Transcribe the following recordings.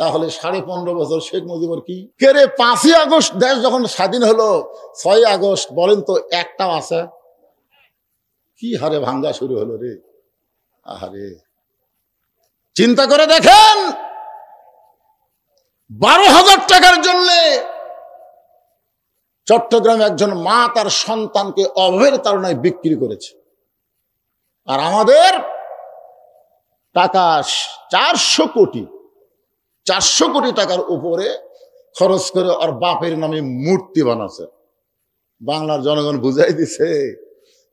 তাহলে 15.5 বছর শেখ মুজিবুর কি রে? 5ই আগস্ট দেশ যখন স্বাধীন হলো, 6ই আগস্ট বলেন তো একটাও আছে? কি হারে ভাঙ্গা শুরু হলো রে। আহারে, চিন্তা করে দেখেন, 12,000 টাকার জন্য চট্টগ্রামে একজন মা তার সন্তানকে অভাবের তাড়নায় বিক্রি করেছে। আর আমাদের টাকা 400 কোটি টাকার উপরে খরচ করে আর বাপের নামে মূর্তি বানাচ্ছে। বাংলার জনগণ বুঝাই দিছে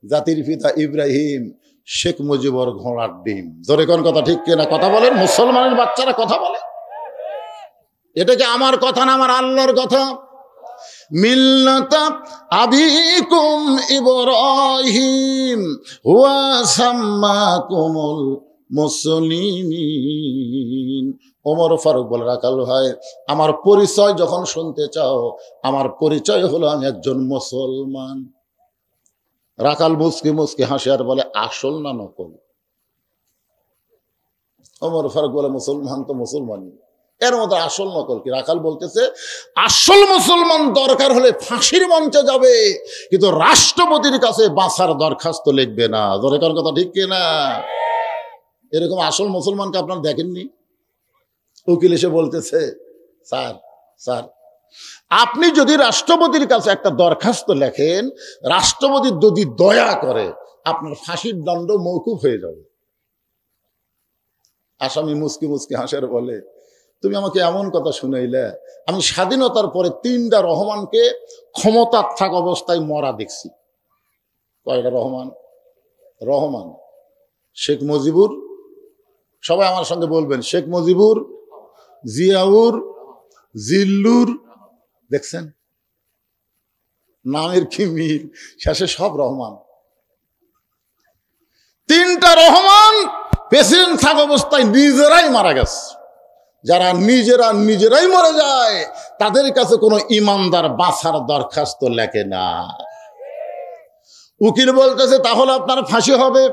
জাতির পিতা ইব্রাহিম, শেখ মুজিবুর ঘোড়ার ডিম। জোরে কোন কথা ঠিক কিনা? কথা বলেন, মুসলমানের বাচ্চারা কথা বলে। এটা কি আমার কথা না, আমার আল্লাহর কথা? মিল্লাতা আবিকুম ইব্রাহিম ওয়া সাম্মাকুমুল মুসলিমিন। ওমর ফারুক বলে, রাখাল ভাই, আমার পরিচয় যখন শুনতে চাও, আমার পরিচয় হলো আমি একজন মুসলমান। রাখাল মুসকি মুসকি হাসে আর বলে, আসল না নকল? ওমর ফারুক বলে, মুসলমান তো মুসলমানই, এর মধ্যে আসল নকল কি? রাখাল বলতেছে, আসল মুসলমান দরকার হলে ফাঁসির মঞ্চে যাবে, কিন্তু রাষ্ট্রপতির কাছে বাঁচার দরখাস্ত লিখবে না। দরকার কথা ঠিক কিনা? এরকম আসল মুসলমানকে আপনারা দেখেননি? উকিল এসে বলতেছে, স্যার আপনি যদি রাষ্ট্রপতির কাছে একটা দরখাস্ত লেখেন, রাষ্ট্রপতি যদি দয়া করে আপনার ফাঁসির দণ্ড মওকুফ হয়ে যাবে। আসামি মুসকি মুসকি হাসের বলে, তুমি আমাকে এমন কথা শুনাইলে, আমি স্বাধীনতার পরে 3টা রহমানকে ক্ষমতা থাকা অবস্থায় মরা দেখছি। কয়টা রহমান? রহমান, শেখ মুজিবুর, সবাই আমার সঙ্গে বলবেন, শেখ মুজিবুর, জিয়াউর, জিল্লুর। দেখছেন নামের কি মিল, শেষে সব রহমান। 3টা রহমান প্রেসিডেন্ট থাকা অবস্থায় নিজেরাই মারা গেছে। যারা নিজেরাই মরে যায়, তাদের কাছে কোনো ইমানদার বাঁচার দরখাস্ত লেখে না। উকিল বলতেছে, তাহলে আপনার ফাঁসি হবে।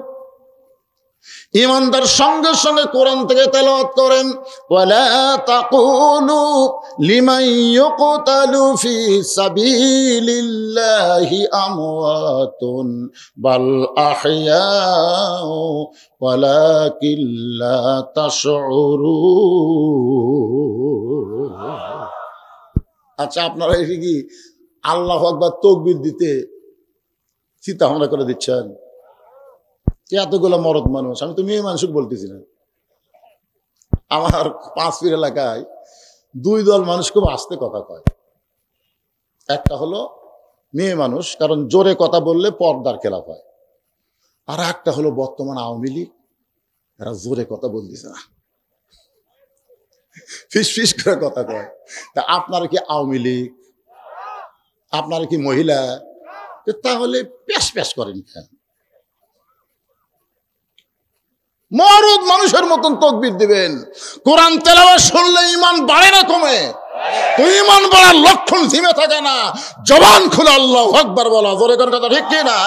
ইমানদার সঙ্গে সঙ্গে কোরআন থেকে তেলাওয়াত করেন, ওয়ালা তাকুলু লিমান ইউকতালু ফি সাবিলিল্লাহি আমওয়াতুন বাল আহইয়াউ ওয়ালাকিন লা তাশউরুন। আচ্ছা, আপনারা এই কি আল্লাহু আকবার তাকবীর দিতে চিন্তা ভাবনা করে দিচ্ছেন? এতগুলো মরদ মানুষ, আমি তো মেয়ে মানুষ বলতেছি না। আমার 5 পীর এলাকায় 2 দল মানুষ খুব আস্তে কথা কয়। একটা হলো মেয়ে মানুষ, কারণ জোরে কথা বললে পর্দার খেলাফ হয়। আর একটা হলো বর্তমান আওয়ামী লীগ, এরা জোরে কথা বলতেছে না, ফিস ফিস করে কথা কয়। তা আপনারা কি আওয়ামী লীগ? আপনারা কি মহিলা? তাহলে প্যাস প্যাস করেন কেন? মরদ মানুষের মতন তাকবীর দিবেন। কোরআন তেলাওয়াত শুনলে ঈমান বাড়ে না কমে? তো ঈমান বাড়ার লক্ষণ জিমে থাকে না। জবান খুলে আল্লাহু আকবার বলা, জোরে করে কথা ঠিক কি না?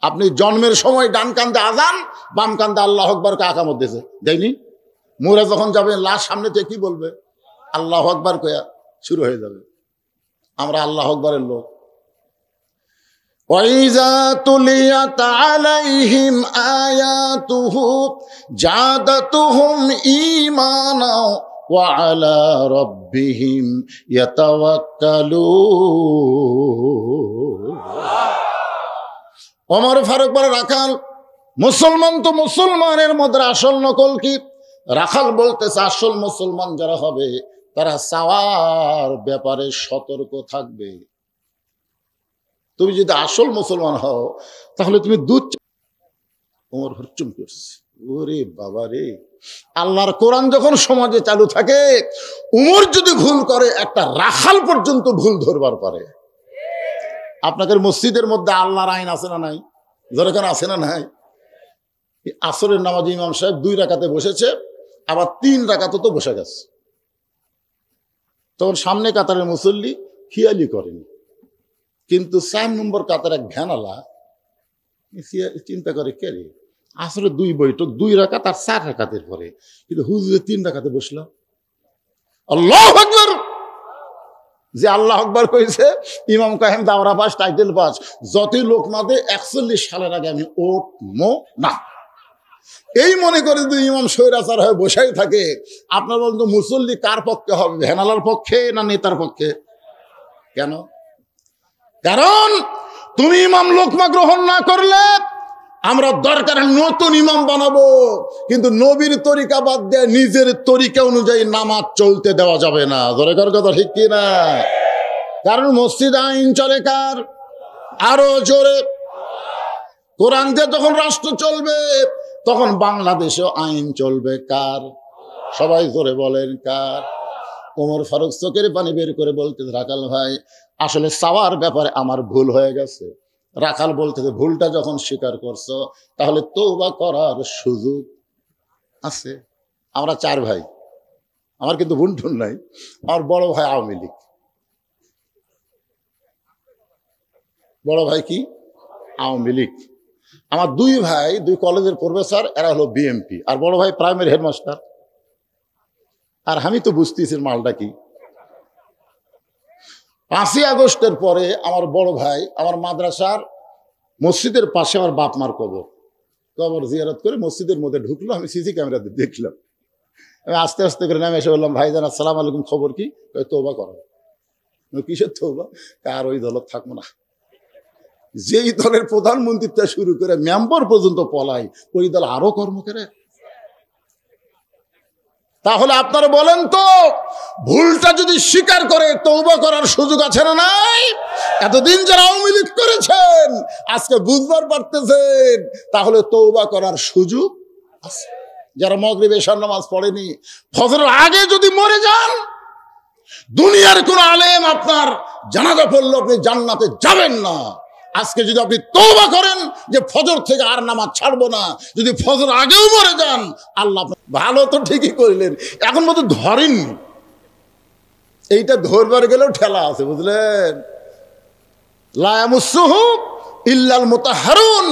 আপনি জন্মের সময় ডান কান্দে আযান, বাম কান্দে আল্লাহু আকবার কে আকামত দিয়েছে, দেয়নি? মরে যখন যাবেন লাশ সামনে থেকে কি বলবে? আল্লাহু আকবার কয়া শুরু হয়ে যাবে। আমরা আল্লাহু আকবারের লোক। وَإِذَا تُلِيَتْ عَلَيْهِمْ آيَاتُهُ زَادَتْهُمْ إِيمَانًا وَعَلَى رَبِّهِمْ يَتَوَكَّلُونَ। ওমর ফারুক বলে, রাখাল, মুসলমান তো মুসলমানের মধ্যে আসল নকল কি? রাখাল বলতেছে, আসল মুসলমান যারা হবে তারা চাওয়ার ব্যাপারে সতর্ক থাকবে। তুমি যদি আসল মুসলমান হও তাহলে তুমি দুধ। ওমর হরচুম করছে, ওরে বাবা রে, আল্লাহর কোরআন যখন সমাজে চালু থাকে, উমর যদি ভুল করে একটা রাখাল পর্যন্ত ভুল ধরবার পারে। আপনাদের মসজিদের মধ্যে আল্লাহর আইন আছে না নাই? যেরকম আছে না নাই? আসরের নামাজ ইমাম সাহেব 2 রাকাতে বসেছে, আবার 3 রাকাতে তো বসে গেছে। তখন সামনে কাতারের মুসল্লি খেয়ালি করেনি, কিন্তু 4 নম্বর কাতার এক ঘ্যানালা চিন্তা করে, কে রে, আসলে 2 বৈঠক 2 রাকাত আর 4 রাকাতের পরে, কিন্তু হুজুরে 3 রাকাতে বসলাম। আল্লাহু আকবার। যে আল্লাহ আকবার কইছে, ইমাম কাহেম দাওরা পাস, টাইটেল পাস, যতই লোক মাদে 41 সালের আগে আমি উঠবো না। এই মনে করে যদি ইমাম স্বৈরাচার হয়ে বসাই থাকে, আপনার বলুন তো মুসল্লি কার পক্ষে হবে, ভ্যানালার পক্ষে না নেতার পক্ষে? কেন? কারণ তুমি ইমাম লোকমা গ্রহণ না করলে আমরা দরকার নতুন ইমাম বানাবো, কিন্তু নবীর তরিকা বাদ দিয়ে নিজের তরিকা অনুযায়ী নামাজ চলতে দেওয়া যাবে না। দরকার কথা ঠিক কি না? কারণ মসজিদ আইন চলে কার? আরো জোরে। কোরআন দিয়ে যখন রাষ্ট্র চলবে, তখন বাংলাদেশেও আইন চলবে কার? সবাই জোরে বলেন কার? ওমর ফারুক চোখের পানি বের করে বলতে, রাখাল ভাই আসলে চাওয়ার ব্যাপারে আমার ভুল হয়ে গেছে। রাখাল বলতে, ভুলটা যখন স্বীকার করছো তাহলে তওবা করার সুযোগ আছে। আমরা 4 ভাই, আমার কিন্তু বোন ঠুন নাই। আমার বড় ভাই আওয়ামী লীগ। বড় ভাই কি? আওয়ামী লীগ। আমার 2 ভাই 2 কলেজের প্রফেসর, এরা হলো বিএমপি। আর বড় ভাই প্রাইমারি হেডমাস্টার। আর আমি তো বুঝতেছি মালটা কি। 5ই আগস্টের পরে আমার বড় ভাই আমার মাদ্রাসার মসজিদের পাশে আমার বাপ মার কবর জিয়ারত করে মসজিদের মধ্যে ঢুকলো। আমি সিসি ক্যামেরাতে দেখলাম। আমি আস্তে আস্তে করে নামে এসে বললাম, ভাইজান আসসালামু আলাইকুম, খবর কি? তওবা করো। কিসের তওবা? কার ওই দলত থাকবো না। যেই দলের প্রধানমন্ত্রীটা শুরু করে মেম্বার পর্যন্ত পলাই, ওই দল আরো কর্ম করে। তাহলে আপনারা বলেন তো, ভুলটা যদি স্বীকার করে তওবা করার সুযোগ আছে না নাই? এতদিন যারা আওয়ামী লীগ করেছেন আজকে বুঝবার পারতেছেন, তাহলে তওবা করার সুযোগ আছে। যারা মাগরিব এশার নামাজ পড়েনি, ফজরের আগে যদি মরে যান, দুনিয়ার কোন আলেম আপনার জানাজা পড়লে আপনি জান্নাতে যাবেন না। আজকে যদি আপনি তওবা করেন যে ফজর থেকে আর নামাজ ছাড়বো না, যদি ফজর আগেও মরে যান, আল্লাহ ভালো তো ঠিকই করলেন, এখন মতো ধরেননি। এইটা ধরবার গেলেও ঠেলা আছে, বুঝলেন? লা ইয়ামাসসুহু ইল্লাল মুতাহহারুন।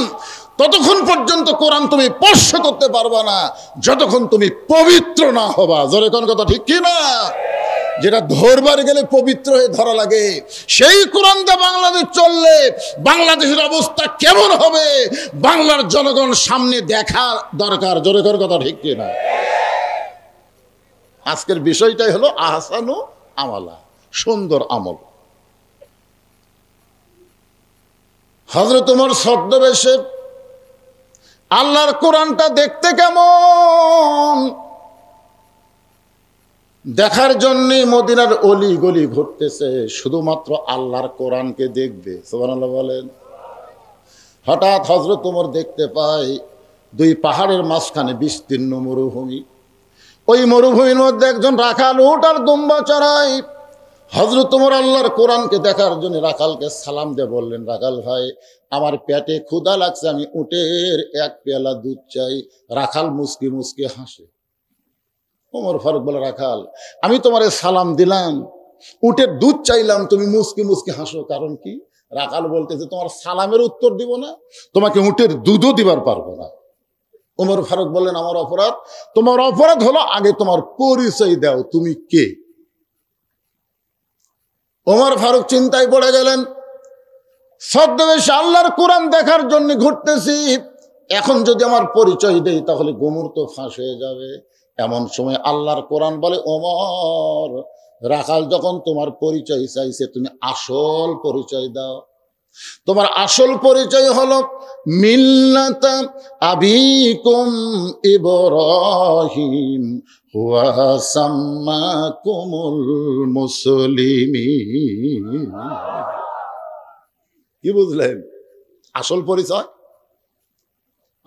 ততক্ষণ পর্যন্ত কোরআন তুমি স্পর্শ করতে পারবা না যতক্ষণ তুমি পবিত্র না হবা। জোরে কোন কথা ঠিক কি না? যেটা ধরবার গেলে পবিত্র হয়ে ধরা লাগে, সেই কোরআনটা বাংলাদেশ চললে বাংলাদেশের অবস্থা কেমন হবে বাংলার জনগণ সামনে দেখা দরকার। জোরে কোন কথা ঠিক কি না? আজকের বিষয়টাই হলো আহসানু আমালা, সুন্দর আমল। হযরত ওমর ছদ্মবেশে আল্লাহর কোরআনটা দেখতে কেমন, দেখার জন্য মদিনার অলি গলি ঘুরতেছে, শুধুমাত্র আল্লাহর কোরআনকে দেখবে। সুবহানাল্লাহ বলেন। হঠাৎ হযরত ওমর দেখতে পায় 2 পাহাড়ের মাঝখানে বিস্তীর্ণ মরুভূমি। ওই মরুভূমির মধ্যে একজন রাখাল উট আর দুম্বা চড়ায়। হযরত ওমর আল্লাহর কোরআনকে দেখার জন্য রাখালকে সালাম দিয়ে বললেন, রাখাল ভাই আমার পেটে ক্ষুধা লাগছে, আমি উটের 1 পেয়ালা দুধ চাই। রাখাল মুস্কি মুস্কি হাসে। ওমর ফারুক বলে, রাখাল আমি তোমারে সালাম দিলাম, উটের দুধ চাইলাম, তুমি মুস্কি মুস্কি হাসো, কারণ কি? রাখাল বলতেছে, তোমার সালামের উত্তর দিব না, তোমাকে উটের দুধও দিবার পারবো না। ওমর ফারুক বললেন, আমার অপরাধ? তোমার অপরাধ হলো আগে তোমার পরিচয় দাও, তুমি কে? ওমর ফারুক চিন্তায় পড়ে গেলেন। ছদ্মবেশে আল্লাহর কোরআন দেখার জন্য ঘুরতেছি, এখন যদি আমার পরিচয় দেই তাহলে গোমর তো ফাঁস হয়ে যাবে। এমন সময় আল্লাহর কোরআন বলে, ওমর রাখাল যখন তোমার পরিচয় চাইছে, তুমি আসল পরিচয় দাও। তোমার আসল পরিচয় হলো মিল্লাতা আবিকুম ইব্রাহিম ওয়া সাম্মাকুমুল মুসলিমিন। কি বুঝলেন? আসল পরিচয়,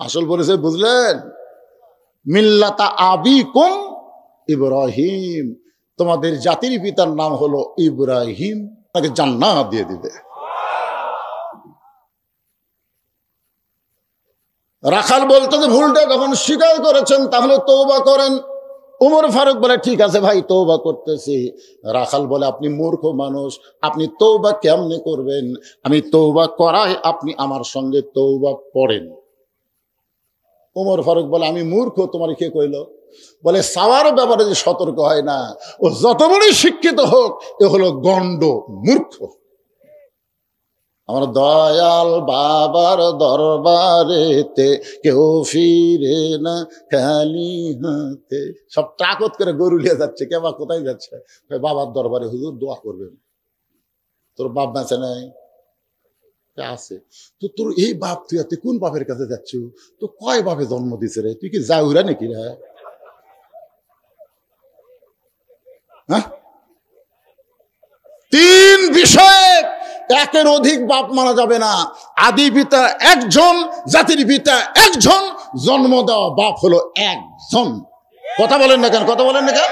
আসল পরিচয় বুঝলেন? মিল্লাতা আবিকুম ইব্রাহিম, তোমাদের জাতির পিতার নাম হলো ইব্রাহিম, তাকে জান্নাত দিয়ে দিবে। রাখাল বলতে যে ভুলটা যখন স্বীকার করেছেন তাহলে তওবা করেন। ওমর ফারুক বলে, ঠিক আছে ভাই তওবা করতেছি। রাখাল বলে, আপনি মূর্খ মানুষ, আপনি তওবা কেমনে করবেন? আমি তওবা করাই, আপনি আমার সঙ্গে তওবা পড়েন। ওমর ফারুক বলে, আমি মূর্খ, তোমার কে কইল? বলে, সাওয়ার ব্যাপারে যে সতর্ক হয় না, ও যত বড়ই শিক্ষিত হোক, এ হলো গণ্ড মূর্খ। আমার দয়াল বাবার দরবারেতে কেউ ফিরে না খালি হাতে। সব টাকত করে গরু নিয়ে যাচ্ছে। কে বা কোথায় যাচ্ছে? বাবার দরবারে, হুজুর দোয়া করবেন। তোর বাপ বেঁচে নাই? আছে তো। তোর এই বাপ, তুই কোন বাপের কাছে যাচ্ছ? তো কয় বাপে জন্ম দিছে রে? তুই কি যাউরা নাকি রে? হ্যাঁ, 3 বিষয়ে একের অধিক বাপ মানা যাবে না। আদি পিতা একজন, জাতির পিতা একজন, জন্ম দেওয়া বাপ হলো একজন। কথা বলেন না কেন? কথা বলেন না কেন?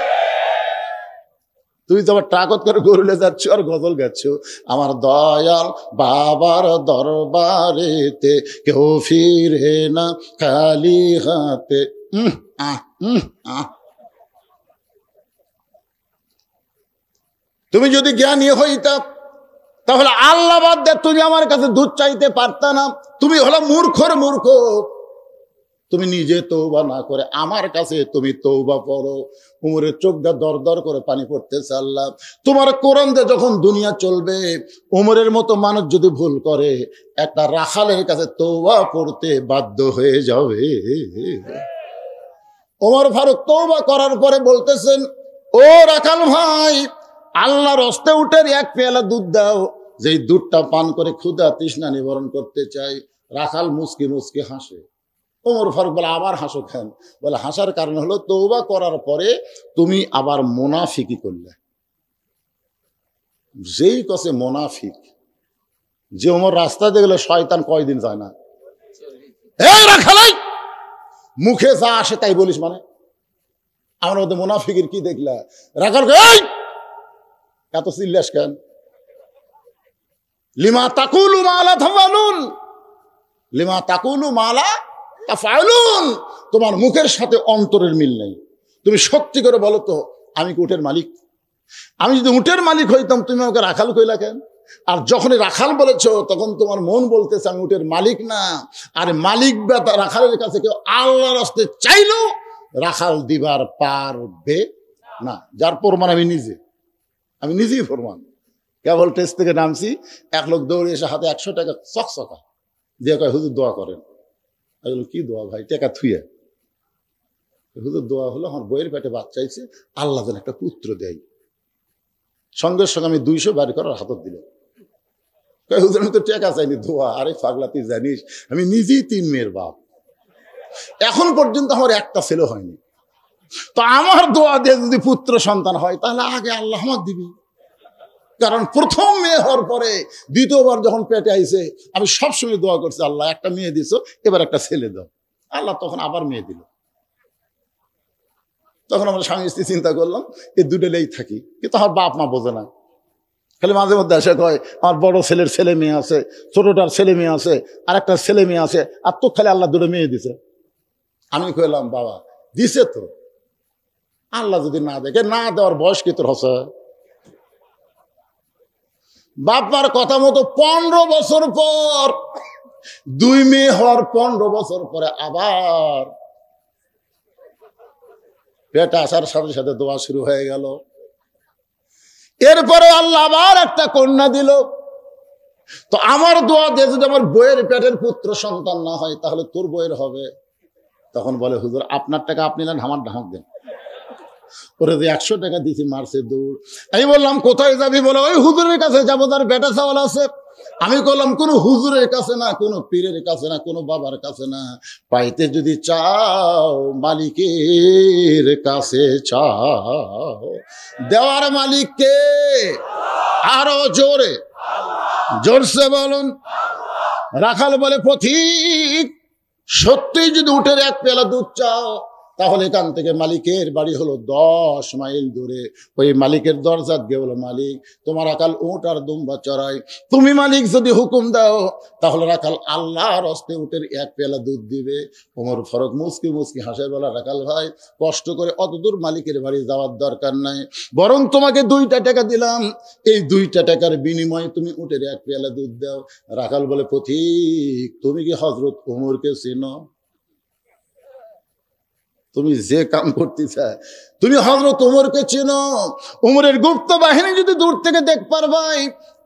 তুই তো আবার টাকত করে গরুলে যাচ্ছ আর গজল গাচ্ছ। আমার দয়াল বাবার দরবারেতে কেউ ফিরে না খালি হাতে। তুমি যদি জ্ঞানী হইতা তাহলে আল্লাহ বাদ দে তুমি আমার কাছে দুধ চাইতে পারতা না। তুমি হলো মূর্খর মূর্খ। তুমি নিজে তওবা না করে আমার কাছে তুমি তওবা পড়ো। উমরের চোখ দিয়ে দর দর করে পানি পড়তেছে। আল্লাহ, তোমার কোরআন দিয়ে যখন দুনিয়া চলবে, উমরের মতো মানুষ যদি ভুল করে, একটা রাখালের কাছে তওবা পড়তে বাধ্য হয়ে যাবে। ওমর ফারুক তওবা করার পরে বলতেছেন, ও রাখাল ভাই, আল্লাহর হস্তে উঠের 1 পেয়ালা দুধ দাও, যেই দুধটা পান করে ক্ষুধা তৃষ্ণা নিবারণ করতে চাই। রাখাল মুচকি মুচকি হাসে। ওমর ফারুক বলে, আবার হাসো কেন? বলে, হাসার কারণ হলো তওবা করার পরে তুমি আবার মুনাফিকি করলে। যেই কসে মুনাফিক, যে ওমর রাস্তা দিয়ে গেলে শয়তান কয়দিন যায় না। এই রাখালাই, মুখে যা আসে তাই বলিস মানে? আমার মধ্যে মুনাফিকের কি দেখলা? রাখাল এই এত চিল্লাস কেন? লিমা তাকুলু মালা তাফালুন, লিমা তাকুলু মালা তাফালুন। তোমার মুখের সাথে অন্তরের মিল নেই। তুমি সত্যি করে বলো তো, আমি কি উটের মালিক? আমি যদি উটের মালিক হইতাম, তুমি আমাকে রাখাল কইলা কেন? আর যখনই রাখাল বলেছ, তখন তোমার মন বলতেছে আমি উটের মালিক না। আর মালিক বা রাখালের কাছে কেউ আল্লাহর রাস্তায় চাইলো রাখাল দিবার পারবে না। যার প্রমাণ আমি নিজেই প্রমাণ। কেবল টেস্ট থেকে নামছি, এক লোক দৌড়ে এসে হাতে 100 টাকা চকচকা দিয়ে কয়, হুজুর দোয়া করেন। এগুলো কি দোয়া ভাই? টাকা থুয়ে। হুজুর দোয়া হলো, আমার বইয়ের পেটে বাচ্চা হয়েছে, আল্লাহ যেন একটা পুত্র দেয়। সঙ্গে সঙ্গে আমি 200 বাড়ি করার হাতত দিল। হুজুর, আমি তো টাকা চাইনি, দোয়া। আরে পাগলা, তুই জানিস আমি নিজেই 3 মেয়ের বাপ, এখন পর্যন্ত আমার একটা ছেলে হয়নি। তো আমার দোয়া দিয়ে যদি পুত্র সন্তান হয়, তাহলে আগে আল্লাহ আমার দিবি। কারণ প্রথম মেয়ে হওয়ার পরে দ্বিতীয়বার যখন পেটে আইছে, আমি সবসময় দোয়া করছি, আল্লাহ একটা মেয়ে দিছ, এবার একটা ছেলে দাও। আল্লাহ তখন আবার মেয়ে দিল। তখন আমরা স্বামী স্ত্রী চিন্তা করলাম, এই দুটোলেই থাকি। কিন্তু আমার বাপ মা বোঝে না, খালি মাঝে মধ্যে এসে কয়, আমার বড় ছেলের ছেলে মেয়ে আছে, ছোটটার ছেলে মেয়ে আছে, আর একটা ছেলে মেয়ে আছে, আর তো খালি আল্লাহ 2টো মেয়ে দিছে। আমি কইলাম, বাবা দিছে তো, আল্লাহ যদি না দেখে, না দেওয়ার বয়স কি তোর হচ্ছে? বাপমার কথা মতো 15 বছর পর 2 মেয়ে হওয়ার 15 বছর পরে আবার পেটে আসার সাথে সাথে দোয়া শুরু হয়ে গেল। এরপরে আল্লাহ আবার একটা কন্যা দিল। তো আমার দোয়া দিয়ে যদি আমার বইয়ের পেটের পুত্র সন্তান না হয়, তাহলে তোর বইয়ের হবে। তখন বলে, হুজুর আপনার টাকা আপনি নেন, আমার ঢাক দেন। ওরে যে 100 টাকা দিয়েছি, মারছে দৌড়। আমি বললাম, কোথায় যাবি? বলে, ওই হুজুরের কাছে যাবো, তার বেটা চাওয়াল আছে। আমি বললাম, কোনো হুজুরের কাছে না, কোনো পীরের কাছে না, কোনো বাবার কাছে না, পাইতে যদি চাও মালিকের কাছে চাও। দেওয়ার মালিককে আরো জোরে জোরসে বলুন। রাখাল বলে, পথিক সত্যিই যদি উটের 1 পেয়ালা দুধ চাও, তাহলে এখান থেকে মালিকের বাড়ি হলো 10 মাইল দূরে। ওই মালিকের দরজা দিয়ে বলো, মালিক তোমার রাখাল উট আর দুম্বা চড়াই, তুমি মালিক যদি হুকুম দাও, তাহলে রাখাল আল্লাহর হস্তে উটের 1 পেয়ালা দুধ দিবে। ওমর ফারুক মুচকি মুচকি হাসে, বলা, রাখাল ভাই, কষ্ট করে অত দূর মালিকের বাড়ি যাওয়ার দরকার নাই, বরং তোমাকে 2টা টাকা দিলাম, এই 2টা টাকার বিনিময়ে তুমি উটের 1 পেয়ালা দুধ দাও। রাখাল বলে, পথিক তুমি কি হযরত ওমরকে চেনো? তুমি যে কাম করতে চায়, তুমি হযরত ওমরকে চেনো, ওমরের গুপ্ত বাহিনী যদি দূর থেকে দেখ পারবাই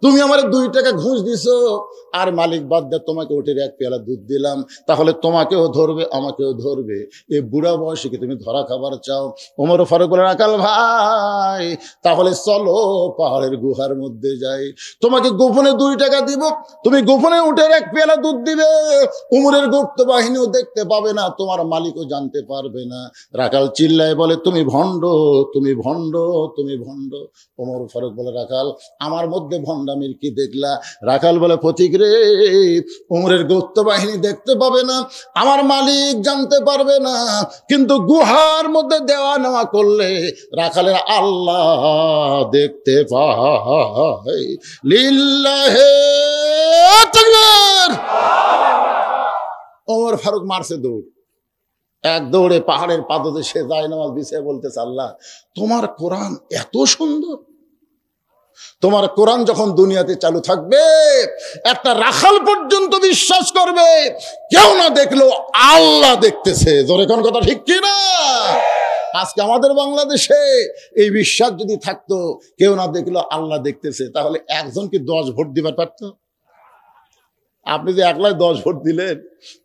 তুমি আমার 2 টাকা ঘুষ দিছো আর মালিক বাদ দিয়ে তোমাকে উঠে এক পেয়ালা দুধ দিলাম, তাহলে তোমাকেও ধরবে আমাকেও ধরবে। এই বুড়া বয়সে কি তুমি ধরা খাবার চাও? ওমর ফারুক বলে, রাখাল ভাই তাহলে চলো পাহাড়ের গুহার মধ্যে যাই, তোমাকে গোপনে 2 টাকা দিব, তুমি গোপনে উঠে এক পেয়ালা দুধ দিবে, ওমরের গুপ্ত বাহিনীও দেখতে পাবে না, তোমার মালিকও জানতে পারবে না। রাখাল চিল্লায় বলে, তুমি ভণ্ড, তুমি ভণ্ড, তুমি ভণ্ড। ওমর ফারুক বলে, রাখাল আমার মধ্যে ভণ্ডামির কি দেখলা? রাখাল বলে, পথিক রে, ওমরের গুপ্ত বাহিনী দেখতে পাবে না, আমার মালিক জানতে পারবে না, কিন্তু গুহার মধ্যে দেওয়া নেওয়া করলে রাখালের আল্লাহ দেখতে পায়। লিল্লাহে তাকবীর। ওমর ফারুক মারছে দৌড়, এক দৌড়ে পাহাড়ের পাদদেশে যায় নামাজ বিছিয়ে বলতেছে, আল্লাহ তোমার কোরআন এত সুন্দর, তোমার কোরআন যখন দুনিয়াতে চালু থাকবে একটা রাখাল পর্যন্ত বিশ্বাস করবে কেউ না দেখলেও আল্লাহ দেখতেছে। জোরে কোন কথা ঠিক কি না? আজকে আমাদের বাংলাদেশে এই বিশ্বাস যদি থাকতো কেউ না দেখলেও আল্লাহ দেখতেছে, তাহলে একজনকে 10 ভোট দিবার পারত? আপনি যে একলাই 10 ভোট দিলেন,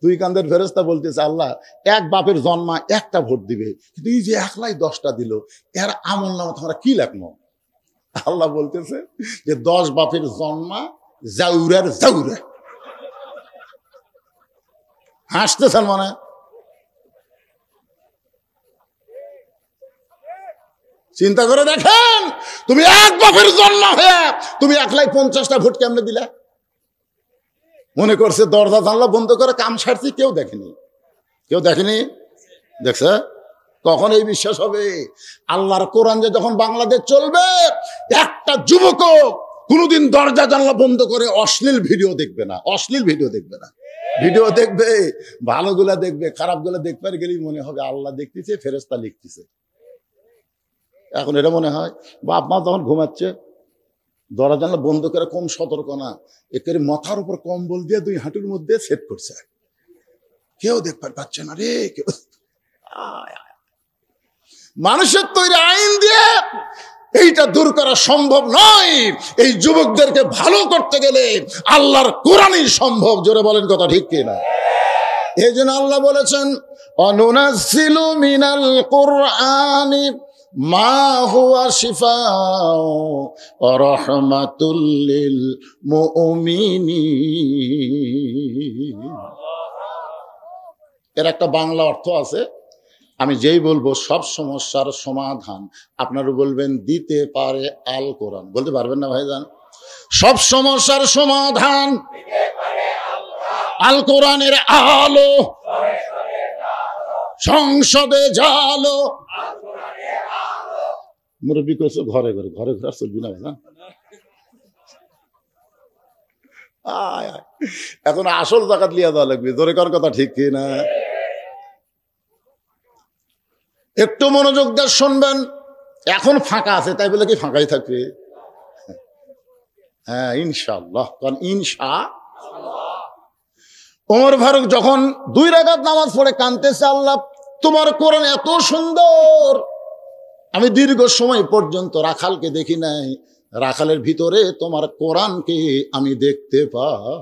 2 কান্দের ফেরেশতা বলতেছে আল্লাহ এক বাপের জন্মা একটা ভোট দিবে, কিন্তু এই যে একলাই 10টা দিল, এর আমল নামা তোমরা কি লেখনো? আল্লাহ বলতেছে যে 10 বাপের জন্মা জাউরার জাউরা। হাসতেছেন মনে? চিন্তা করে দেখেন, তুমি এক বাপের জন্ম হয়ে তুমি একলাই 50টা ভোট কেমনে দিলা? মনে করছে দরজা জানলা বন্ধ করে কাম সারছি, কেউ দেখেনি, কেউ দেখেনি। দেখছে? কখন এই বিশ্বাস হবে? আল্লাহর কোরআন যে যখন বাংলাদেশ চলবে, একটা যুবকও কোনোদিন দরজা জানলা বন্ধ করে অশ্লীল ভিডিও দেখবে না, অশ্লীল ভিডিও দেখবে না। ভিডিও দেখবে, ভালোগুলা দেখবে, খারাপগুলা দেখবে গেলেই মনে হবে আল্লাহ দেখতেছে, ফেরেশতা লিখতেছে। এখন এটা মনে হয় বাপ মা যখন ঘুমাচ্ছে দরজা জানলা বন্ধ করে কম সতর্ক না, একেবারে মাথার উপর কম্বল দিয়ে 2 হাঁটুর মধ্যে সেট করছে, কেউ দেখতে পাচ্ছে না রে। কেউ মানুষের তৈরি আইন দিয়ে এইটা দূর করা সম্ভব নয়। এই যুবকদেরকে ভালো করতে গেলে আল্লাহর কোরআনই সম্ভব। জোরে বলেন কথা ঠিক কিনা? এই জন্য আল্লাহ বলেছেন, অনুনাজ্জিলু মিনাল কুরআনি মা হুয়া শিফাউ ওয়া রাহমাতুল লিল মুমিনিন। এর একটা বাংলা অর্থ আছে, আমি যেই বলবো সব সমস্যার সমাধান আপনারা বলবেন দিতে পারে আল কোরআন। বলতে পারবেন না ভাইজান? সব সমস্যার সমাধান আল কোরআনের আলো, সংসদে জালো। মুরব্বী করছো ঘরে ঘরে, ঘরে ঘরে চলবি না ভাইজান। এখন আসল জাকাত লিয়া দেওয়া লাগবে। জোরে কর কথা ঠিক কি না? একটু মনোযোগ দিয়ে শুনবেন। এখন ফাঁকা আছে তাই বলে কি ফাঁকাই থাকবে? হ্যাঁ ইনশাআল্লাহ। কারণ ওমর ফারুক যখন 2 রাকাত নামাজ পড়ে কাঁদতেছে, আল্লাহ তোমার কোরআন এত সুন্দর, আমি দীর্ঘ সময় পর্যন্ত রাখালকে দেখি নাই, রাখালের ভিতরে তোমার কোরআনকে আমি দেখতে পাই।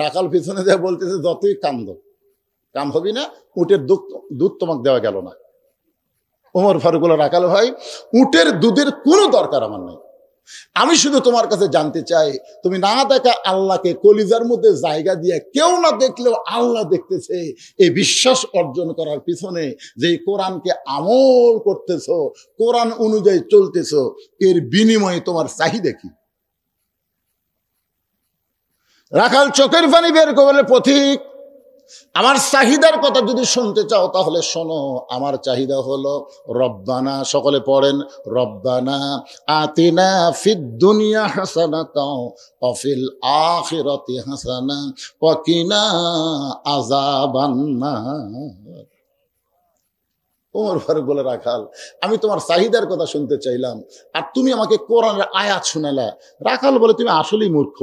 রাখাল পিছনে যা বলতেছে, যতই কান্দ কাম হবি না, উটের দুধ তোমাকে দেওয়া গেল না। ওমর ফারুক বলে, রাখাল ভাই উটের দুধের কোনো দরকার আমার নাই, আমি শুধু তোমার কাছে জানতে চাই তুমি না দেখা আল্লাহকে কলিজার মধ্যে জায়গা দিয়ে কেউ না দেখলেও আল্লাহ দেখতেছে, এই বিশ্বাস অর্জন করার পিছনে যে কোরআনকে আমল করতেছো, কোরআন অনুযায়ী চলতেছো, এর বিনিময়ে তোমার চাহিদা কি? রাখাল চোখের পানি বের করে বলে, পথিক আমার চাহিদার কথা যদি শুনতে চাও তাহলে শোনো। আমার চাহিদা হলো রব্বানা, সকলে পড়েন, রব্বানা আতিনা ফিদ দুনিয়া হাসানাতাও ওয়া ফিল আখিরাতি হাসানা ওয়া কিনা আযাবান্নার। ওমর ফারুক বলে, রাখাল আমি তোমার চাহিদার কথা শুনতে চাইলাম আর তুমি আমাকে কোরআনের আয়াত শোনালা। রাখাল বলে, তুমি আসলেই মূর্খ।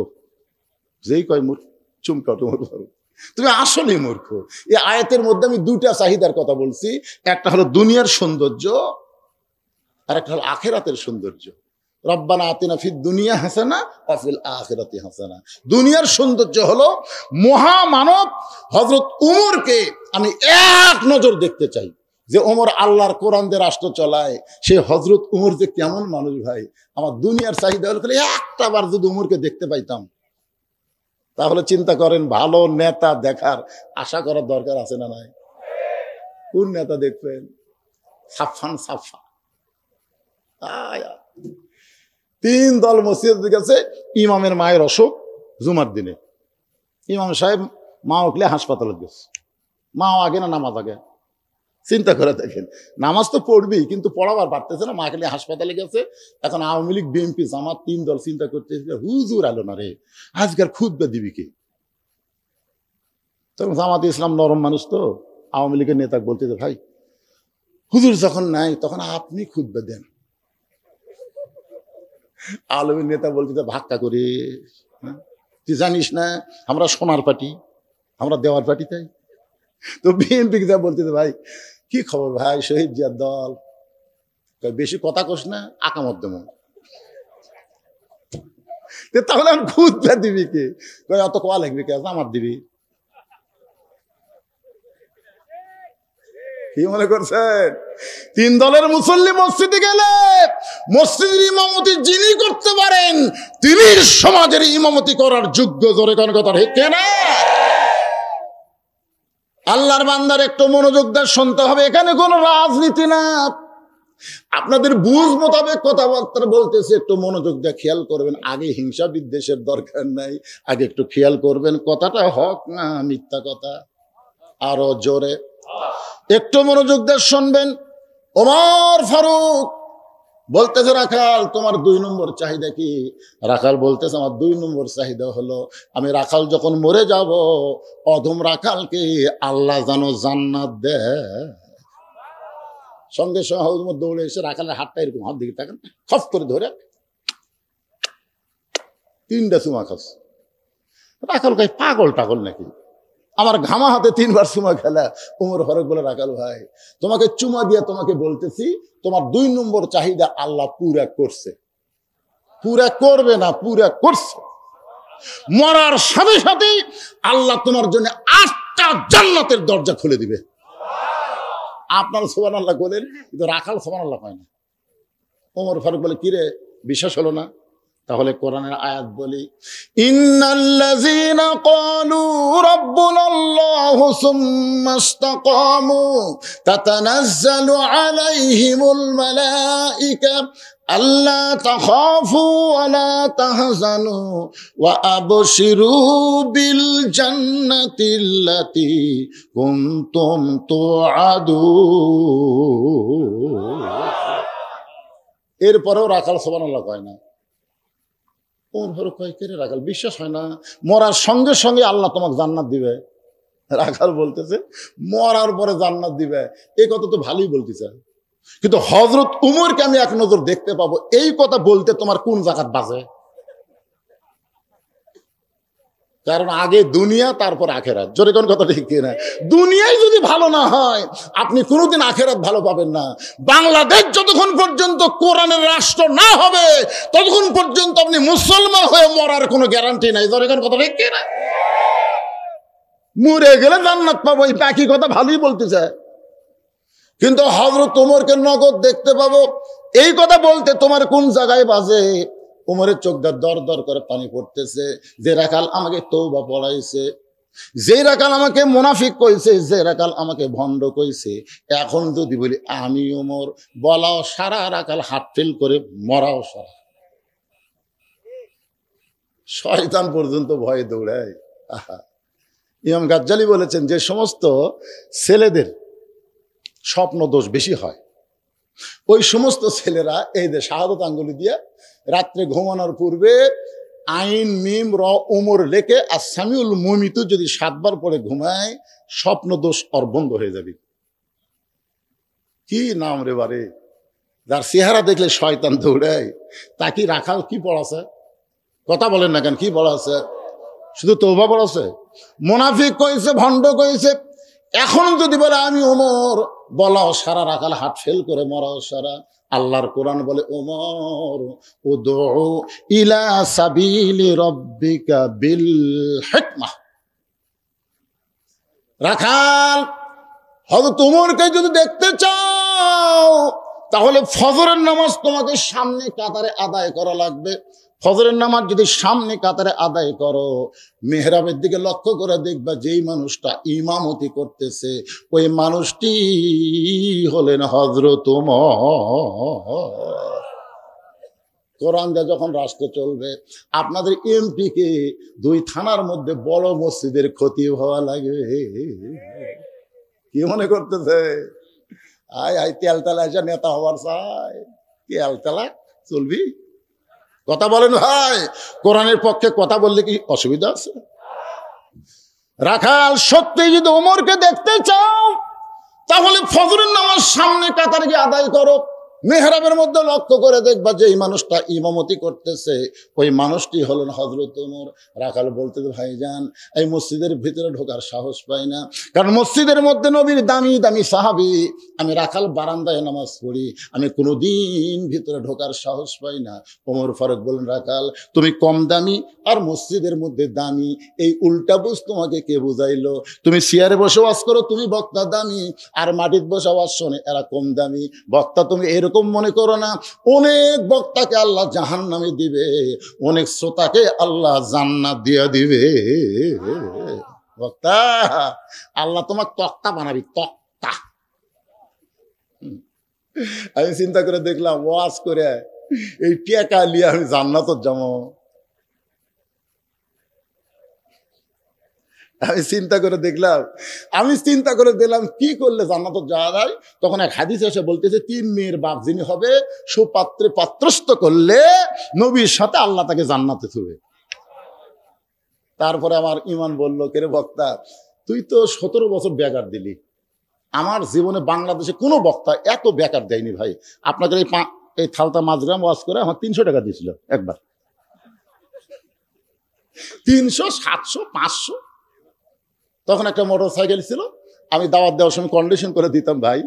যেই কয় মূর্খ চুমকাট ওমর ফারুক। তুমি আসলেই মূর্খ। এই আয়াতের মধ্যে আমি দুইটা চাহিদার কথা বলছি, একটা হলো দুনিয়ার সৌন্দর্য আর একটা হলো আখিরাতের সৌন্দর্য। রব্বানা আতিনা ফিদ দুনিয়া হাসানা ওয়া ফিল আখিরাতি হাসানা। দুনিয়ার সৌন্দর্য হলো মহামানব হযরত উমরকে আমি এক নজর দেখতে চাই, যে ওমর আল্লাহর কোরআন দিয়ে রাষ্ট্র চলায়, সেই হযরত উমর যে কেমন মানুষ ভাই। আমার দুনিয়ার চাহিদা হলো একটা বার যদি উমরকে দেখতে পাইতাম। তাহলে চিন্তা করেন, ভালো নেতা দেখার আশা করার দরকার আছে না নাই? কোন নেতা দেখবেন? সাফান সাফা। তিন দল মসজিদে গেছে, ইমামের মায়ের অসুখ জুমার দিনে, ইমাম সাহেব মা উঠলে হাসপাতালে গেছে। মাও আগে না নামাজ আগে? চিন্তা করে দেখেন, নামাজ তো পড়বি কিন্তু পড়াবার পারতেছে না, মা খেলে হাসপাতালে গেছে। এখন আওয়ামী লীগ বিএনপি জামাত তিন দল চিন্তা করতে, হুজুর আলো না রে, আজকের খুতবা দিবি কি? তখন জামাত ইসলাম নরম মানুষ তো, আওয়ামী লীগের নেতা বলতেছে, ভাই হুজুর যখন নাই তখন আপনি খুতবা দেন। আলমের নেতা বলতেছে, ভাক্কা করে, তুই জানিস না আমরা সোনার পার্টি, আমরা দেওয়ার পার্টি। তাই তো বিএনপি যা বলতেছে, ভাই কি খবর ভাই, শহীদ জিয়ার দল, বেশি কথা কোস না, আকামত দেব। তাহলে আমি খুঁজতে দিবি কে? অত কোয়া লাগবে কে? আমার দিবি কি মনে করছেন? তিন দলের মুসল্লি মসজিদে গেলে মসজিদের ইমামতি যিনি করতে পারেন তিনি সমাজের ইমামতি করার যোগ্য। জোরে কোন কথা ঠিক না? আল্লাহর বান্দার একটু মনোযোগ দিয়ে শুনতে হবে। এখানে কোনো রাজনীতি না, আপনাদের বুঝ মোতাবেক কথাবার্তা বলতেছে, একটু মনোযোগ দিয়ে খেয়াল করবেন। আগে হিংসা বিদ্বেষের দরকার নাই, আগে একটু খেয়াল করবেন কথাটা হক না মিথ্যা কথা। আরো জোরে একটু মনোযোগ দিয়ে শুনবেন। ওমর ফারুক বলতেছে, রাখাল তোমার 2 নম্বর চাহিদা কি? রাখাল বলতেছে, আমার 2 নম্বর চাহিদা হলো আমি রাখাল যখন মরে যাব, অধম রাখালকে আল্লাহ যেন জান্নাত দেয়। সঙ্গে সঙ্গে দৌড়ে এসে রাখালের হাতটা এরকম হাত দিকে থাকেন, খপ করে ধরে 3টা চুমা খাস। রাখাল কয় পাগল টাগল নাকি, আমার ঘামা হাতে 3বার চুমা খেলা। উমর ফারুক বলে, রাখাল ভাই তোমাকে চুমা দিয়ে তোমাকে বলতেছি, তোমার 2 নম্বর চাহিদা আল্লাহ পুরা করছে। পুরা করবে না, পুরা করছে। মরার সাথে সাথে আল্লাহ তোমার জন্য 8টা জান্নাতের দরজা খুলে দিবে। আপনারা সুবহানাল্লাহ বলেন, কিন্তু রাখাল সুবহানাল্লাহ পায় না। ওমর ফারুক বলে, কিরে বিশ্বাস হলো না? তাহলে কোরআনের আয়াত বলি, ইন্নাল্লাযীনা ক্বালু রাব্বুনাল্লাহু সুম্মা ইসতাকামু তাতানাজ্জালু আলাইহিমুল মালায়েকা আল্লা তাখাফু ওয়া লা তাহজানু ওয়া আবশিরু বিল জান্নাতিল্লাতী কুনতুম তুআদুন। এরপরেও রাখাল সুবহানাল্লাহ কয় না। ওমর ফারুক কয়, কে রে রাখাল বিশ্বাস হয় না? মরার সঙ্গে সঙ্গে আল্লাহ তোমাকে জান্নাত দিবে। রাখাল বলতেছে, মরার পরে জান্নাত দিবে, এই কথা তো ভালোই বলতেছে, কিন্তু হযরত উমরকে আমি এক নজর দেখতে পাবো, এই কথা বলতে তোমার কোন জায়গাত বাজে? কারণ আগে দুনিয়া তারপর আখেরাত। জোরে কোন কথা ঠিক না? দুনিয়ায় যদি ভালো না হয় আপনি কোনোদিন আখেরাত ভালো পাবেন না। বাংলাদেশ যতক্ষণ পর্যন্ত কোরআনের রাষ্ট্র না হবে ততক্ষণ পর্যন্ত আপনি মুসলমান হয়ে মরার কোনো গ্যারান্টি নাই। জোরে কোন কথা ঠিক না? মরে গেলে জান্নাত পাবো, এই বাকি কথা ভালোই বলতেছে, কিন্তু হযরত ওমরকে নগদ দেখতে পাবো, এই কথা বলতে তোমার কোন জায়গায় বাজে? উমরের চোখ দিয়ে দর দর করে পানি পড়তেছে। যে রাখাল আমাকে তওবা পড়াইছে, যে রাখাল আমাকে মুনাফিক কইছে, যে রাখাল আমাকে ভণ্ড কইছে, এখন যদি বলি আমি ওমর, বলাও সারা, রাখাল হাত ফেল করে মরাও সারা। শয়তান পর্যন্ত ভয়ে দৌড়ায়। ইমাম গাজ্জালি বলেছেন, যে সমস্ত ছেলেদের স্বপ্ন দোষ বেশি হয়, ওই সমস্ত ছেলেরা এই যে শাহাদত আঙ্গুলি দিয়ে রাত্রে ঘুমানোর পূর্বে আইন মিম র উমর লেখে আর সামিউল মুমিতু যদি 7 বার পরে ঘুমায়, স্বপ্ন দোষ ওর বন্ধ হয়ে যাবে। কি নাম রে বারে, যার চেহারা দেখলে শয়তান দৌড়ায়। তা কি রাখাল কি পড়াছে? কথা বলেন না কেন, কি পড়াছে? শুধু তওবা পড়াছে? মুনাফিক কইছে, ভণ্ড কইছে। এখন যদি বলে আমি ওমর, বলাও সারা, রাখাল হাট ফেল করে মরাও সারা। আল্লাহর কোরআন বলে ওমর উদউ ইলা সাবিলি রাব্বিকা বিল হিকমাহ। রাখাল হযরত ওমরকে যদি দেখতে চাও তাহলে ফজরের নামাজ তোমাকে সামনে কাতারে আদায় করা লাগবে। ফজরের নামাজ যদি সামনে কাতারে আদায় করো, মেহরাবের দিকে লক্ষ্য করে দেখবা যেই মানুষটা ইমামতি করতেছে ওই মানুষটি হলেন হযরত ওমর। কোরআন দিয়ে যখন রাষ্ট্র চলবে, আপনাদের এমপি কে 2 থানার মধ্যে বড় মসজিদের খতিব হওয়া লাগে। কি মনে করতেছে? আয় তেলতেলা এসে নেতা হওয়ার চাই, তেলতেলা চলবি? কথা বলেন ভাই, কোরআনের পক্ষে কথা বললে কি অসুবিধা আছে? রাখাল সত্যি যদি ওমরকে দেখতে চাও তাহলে ফজরের নামাজ সামনে কাতারে গিয়ে আদায় করো। মেহরাবের মধ্যে লক্ষ্য করে দেখবা যে এই মানুষটা ইমামতি করতেছে ওই মানুষটি হলেন হযরত ওমর। রাখাল বলতে, ভাইজান এই মসজিদের ভিতরে ঢোকার সাহস পাই না, কারণ মসজিদের মধ্যে নবীর দামি দামি সাহাবী। আমি রাখাল বারান্দায় নামাজ পড়ি, আমি কোনোদিন ভিতরে ঢোকার সাহস পাই না। ওমর ফারুক বলেন, রাখাল তুমি কম দামি আর মসজিদের মধ্যে দামি, এই উল্টা বুঝ তোমাকে কে বুঝাইলো? তুমি চেয়ারে বসে ওয়াজ করো, তুমি বক্তা দামি, আর মাটির বসে ওয়াজ শোনে এরা কম দামি। বক্তা তুমি এরকম মনে করো না, অনেক বক্তাকে আল্লাহ জাহান্নামে দিবে, অনেক শ্রোতাকে আল্লাহ জান্নাত দিয়ে দিবে। বক্তা আল্লাহ তোমার তক্তা বানাবি, তক্তা। আমি চিন্তা করে দেখলাম ওয়াজ করে এই টিয়াকা লিয়ে আমি জান্নাত যাবো। আমি চিন্তা করে দেখলাম কি করলে জান্নাত যাওয়া যায়। তখন এক হাদিস এসে বলতেছে 3 মেয়ের বাপ যিনি হবে সুপাত্রে পাত্রস্থ করলে নবীর সাথে আল্লাহ তাকে জান্নাতে থুবে। তারপরে আমার ইমান বলল, কেরে বক্তা তুই তো 17 বছর বেকার দিলি, আমার জীবনে বাংলাদেশে কোনো বক্তা এত বেকার দেয়নি ভাই। আপনাকে এই থালতা মাঝগ্রাম ওয়াজ করে আমার 300 টাকা দিয়েছিল একবার, 300, 700, 500। তখন একটা মোটর সাইকেল ছিল, আমি দাওয়াত দেওয়ার সময় কন্ডিশন করে দিতাম, ভাই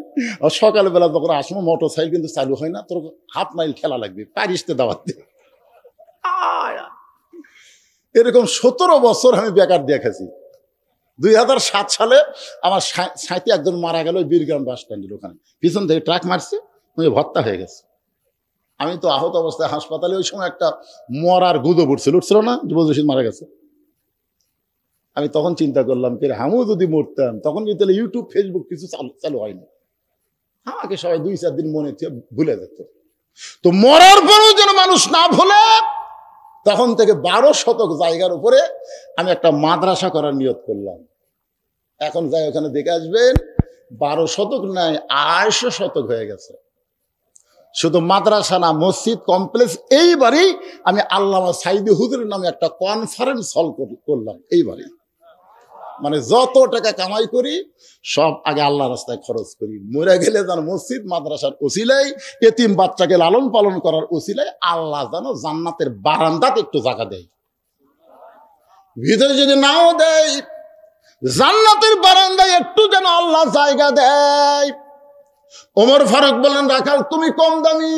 সকালবেলা যখন আসবো মোটর সাইকেল কিন্তু চালু হয় না, তোর হাফ মাইল খেলা লাগবে, পারিসতে দাওয়াত দে। এরকম 17 বছর আমি বেকার দেখেছি। 2007 সালে আমার সাঁইতে একজন মারা গেল বীরগ্রাম বাস স্ট্যান্ডের ওখানে, পিছন থেকে ট্রাক মারছে, ভর্তা হয়ে গেছে। আমি তো আহত অবস্থায় হাসপাতালে, ওই সময় একটা মরার গুঁদো উঠছিল না, যুবজসিদ মারা গেছে। আমি তখন চিন্তা করলাম যে আমিও যদি মরতাম, তখন কিন্তু ইউটিউব ফেসবুক কিছু চালু হয়নি, আমাকে সবাই 2-4 দিন মনে ভুলে যেত। তো মরার পরেও যেন মানুষ না ভুলে, তখন থেকে 12 শতক জায়গার উপরে আমি একটা মাদ্রাসা করার নিয়ত করলাম। এখন যাই ওখানে দেখে আসবেন, 12 শতক নাই 250 শতক হয়ে গেছে। শুধু মাদ্রাসা না, মসজিদ কমপ্লেক্স। এইবারই আমি আল্লামা সাইদি হুজুরের নামে একটা কনফারেন্স হল করলাম। এইবারই মানে যত টাকা কামাই করি সব আগে আল্লাহ রাস্তায় খরচ করি, মরে গেলে যেন মসজিদ মাদ্রাসার ওসিলায়, এতিম বাচ্চাকে লালন পালন করার ওসিলায় আল্লাহ যেন জান্নাতের বারান্দাতে একটু জায়গা দেয়। ভিতরে যদি নাও দেয়, জান্নাতের বারান্দায় একটু যেন আল্লাহ জায়গা দেয়। ওমর ফারুক বললেন, রাখাল তুমি কম দামি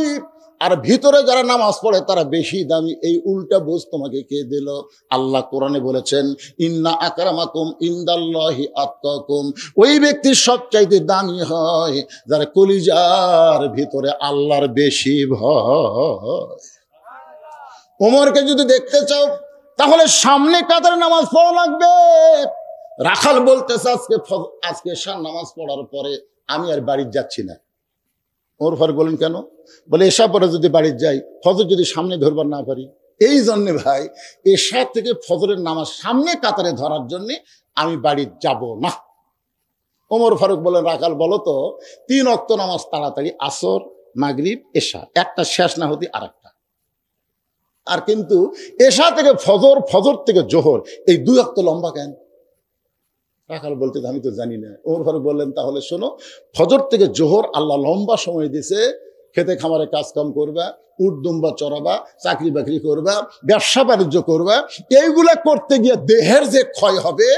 আর ভিতরে যারা নামাজ পড়ে তারা বেশি দামি, এই উল্টা বুঝ তোমাকে কে দিল? আল্লাহ কোরআনে বলেছেন, ইন্না আকরামাকুম ইনদাল্লাহি আতকাকুম, ওই ব্যক্তির সবচাইতে দামি হয় যারা কলিজার ভিতরে আল্লাহর বেশি ভয়। ওমরকে যদি দেখতে চাও তাহলে সামনে কাতারে নামাজ পড়া লাগবে। রাখাল বলতেছে আজকে এশার নামাজ পড়ার পরে আমি আর বাড়ি যাচ্ছি না। ওমর ফারুক বলেন, কেন? বলে এশা পরে যদি বাড়ি যাই, ফজর যদি সামনে ধরবার না পারি, এই জন্যে ভাই এশা থেকে ফজরের নামাজ সামনে কাতারে ধরার জন্যে আমি বাড়ি যাব না। ওমর ফারুক বলেন, রাখাল বলো তো 3 ওয়াক্ত নামাজ তাড়াতাড়ি, আসর, মাগরিব, এশা, একটা শেষ না হতে আর একটা। আর কিন্তু এশা থেকে ফজর, ফজর থেকে জোহর, এই 2 ওয়াক্ত লম্বা কেন? রাখাল বলতে আমি তো জানি না। ওমর ফারুক বললেন, তাহলে শোনো, ফজর থেকে জোহর আল্লাহ লম্বা সময় দিয়েছে খেতে খামারে কাজকাম করবা, উট দুম্বা চড়াবা, চাকরি বাকরি করবা, ব্যবসা বাণিজ্য করবা, এইগুলা করতে গিয়ে দেহের যে ক্ষয় হবে,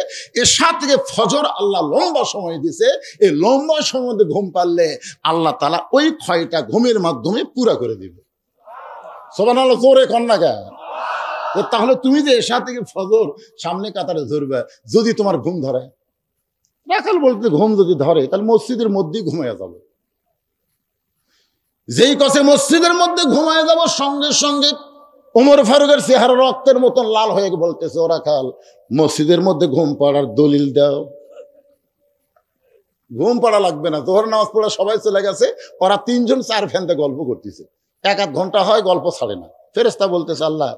এশা থেকে ফজর আল্লাহ লম্বা সময় দিছে। এই লম্বা সময় মধ্যে ঘুম পারলে আল্লাহ তাআলা ওই ক্ষয়টা ঘুমের মাধ্যমে পুরা করে দিবে। সুবহানাল্লাহ, জোরে কন্যা গা। তাহলে তুমি যে এশা থেকে ফজর সামনে কাতারে ধরবে, যদি তোমার ঘুম ধরে, রাখাল বলতে ঘুম যদি ধরে, তাহলে মসজিদের মধ্যেই ঘুমাইয়া যাবে। যেই কসে মসজিদের মধ্যে ঘুমায় যাব, সঙ্গে সঙ্গে ওমর ফারুকের চেহারা রক্তের মতন লাল হয়ে বলতেছে, ওরা খাল মসজিদের মধ্যে ঘুম পড়ার দলিল দাও। ঘুম পড়া লাগবে না, তোহর নামাজ পড়া সবাই চলে গেছে, ওরা তিনজন চার ফ্যানতে গল্প করতেছে, এক আধ ঘন্টা হয়, গল্প ছাড়ে না। ফেরেশতা বলতেছে, আল্লাহ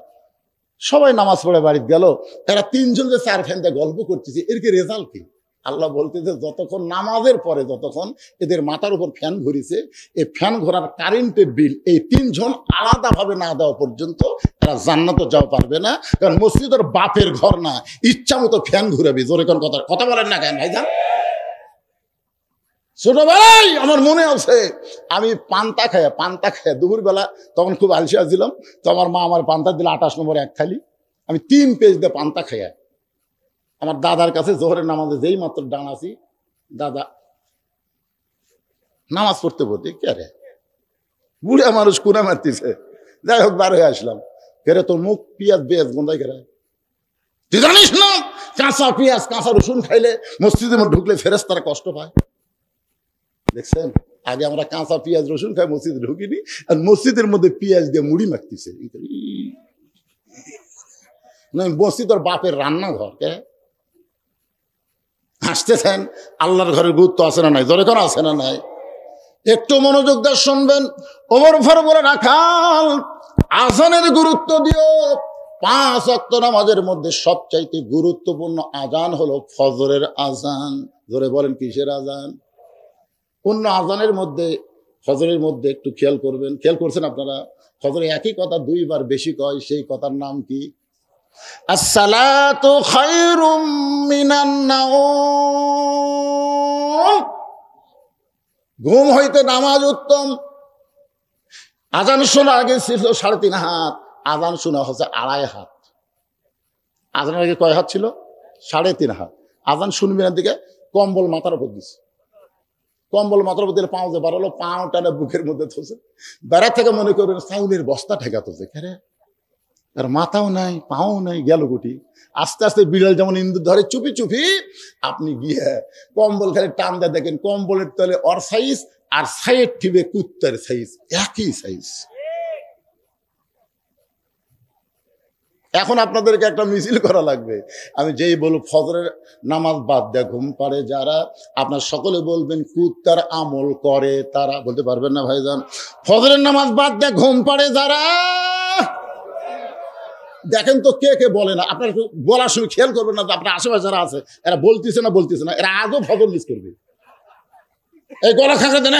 সবাই নামাজ পড়ে বাড়িতে গেল, এরা তিনজন যে চার ফ্যানতে গল্প করতেছে, এর কি রেজাল্ট কি? আল্লাহ বলতেছে, যতক্ষণ নামাজের পরে যতক্ষণ এদের মাথার উপর ফ্যান ঘুরিছে, এই ফ্যান ঘোরার কারেন্টের বিল এই তিনজন আলাদাভাবে না দেওয়া পর্যন্ত এরা জান্নাতে যাওয়া পারবে না। কারণ মসজিদের বাপের ঘর না, ইচ্ছা মতো ফ্যান ঘুরাবি। জোরে কোন কথা কথা বলেন না কেন ভাইজান? ছোটবেলায় আমার মনে আছে, আমি পান্তা খাইয়া দুপুরবেলা, তখন খুব আলসিয়া ছিলাম, তো আমার মা আমার পান্তা দিল 28 নম্বর এক থালি। আমি 3 পেজ দিয়ে পান্তা খাইয়া আমার দাদার কাছে জোহরের নামাজে যেই মাত্র ডান আসি, দাদা নামাজ পড়তে পড়তে কে রে বুড়া মানুষ কুনা মারতেছে, যাই হোক বার হয়ে আসলাম। ফেরে তোর মুখ পিঁয়াজ বেশ গন্ধাই কেরে, তুই জানিস না কাঁচা পেঁয়াজ কাঁচা রসুন খাইলে মসজিদের মধ্যে ঢুকলে ফেরেশতারা কষ্ট পায়। দেখছেন, আগে আমরা কাঁচা পেঁয়াজ রসুন খাই, মসজিদে ঢুকিনি, আর মসজিদের মধ্যে পেঁয়াজ দিয়ে মুড়ি মাখতেছে। মসজিদের বাপের রান্নাঘর কে হাসতেছেন? আল্লাহর ঘরের গুরুত্ব আছে না নাই? জোরে কোন আছে না নাই? একটু মনোযোগ দিয়ে শুনবেন। ওমর ফারুক বলে, রাখাল আজানের গুরুত্ব দিও। 5 ওয়াক্ত নামাজের মধ্যে সবচাইতে গুরুত্বপূর্ণ আজান হলো ফজরের আজান। জোরে বলেন, কিসের আজান? অন্য আজানের মধ্যে ফজরের মধ্যে একটু খেয়াল করবেন। খেয়াল করছেন আপনারা? ফজরে একই কথা 2 বার বেশি কয়, সেই কথার নাম কি? আসসালাতু খায়রুম মিনান নাওম। ঘুম হইতে নামাজ উত্তম। আজান শোনা আগে ছিল 3.5 হাত, আজান শোনা হচ্ছে 2.5 হাত। আজানের আগে কয় হাত ছিল? 3.5 হাত। আজান শুনবি না দিকে কম্বল মাথার উপর দিচ্ছে, কম্বল মাথার উপর দিলে পাও যে বাড়ালো, পাও টানে বুকের মধ্যে থসে, বেড়া থেকে মনে করবেন চাউলের বস্তা ঠেকাতেছে। কেরে আর মাথাও নাই, পাও নাই, গেল গুটি। আস্তে আস্তে বিড়াল যেমন ইন্দুর ধরে চুপি চুপি, আপনি গিয়ে কম্বল খালি টান দিয়ে দেখেন, কম্বলের তলে ওর সাইজ আর সাইড টিপে কুত্তার সাইজ, একই সাইজ। এখন আপনাদেরকে একটা মিছিল করা লাগবে। আমি যেই বলবো ফজরের নামাজ বাদ দেয় ঘুম পাড়ে যারা, আপনার সকলে বলবেন কুত্তার আমল করে তারা। বলতে পারবেন না ভাইজান? ফজরের নামাজ বাদ দেয় ঘুম পাড়ে যারা, দেখেন তো কে কে বলে না। আপনার বলার সময় খেয়াল করবেন না, আপনার আশেপাশে যারা আছে এরা বলতেছে না, এরা আজও ফজর মিস করবে। এই গলা খাঁকা দেন।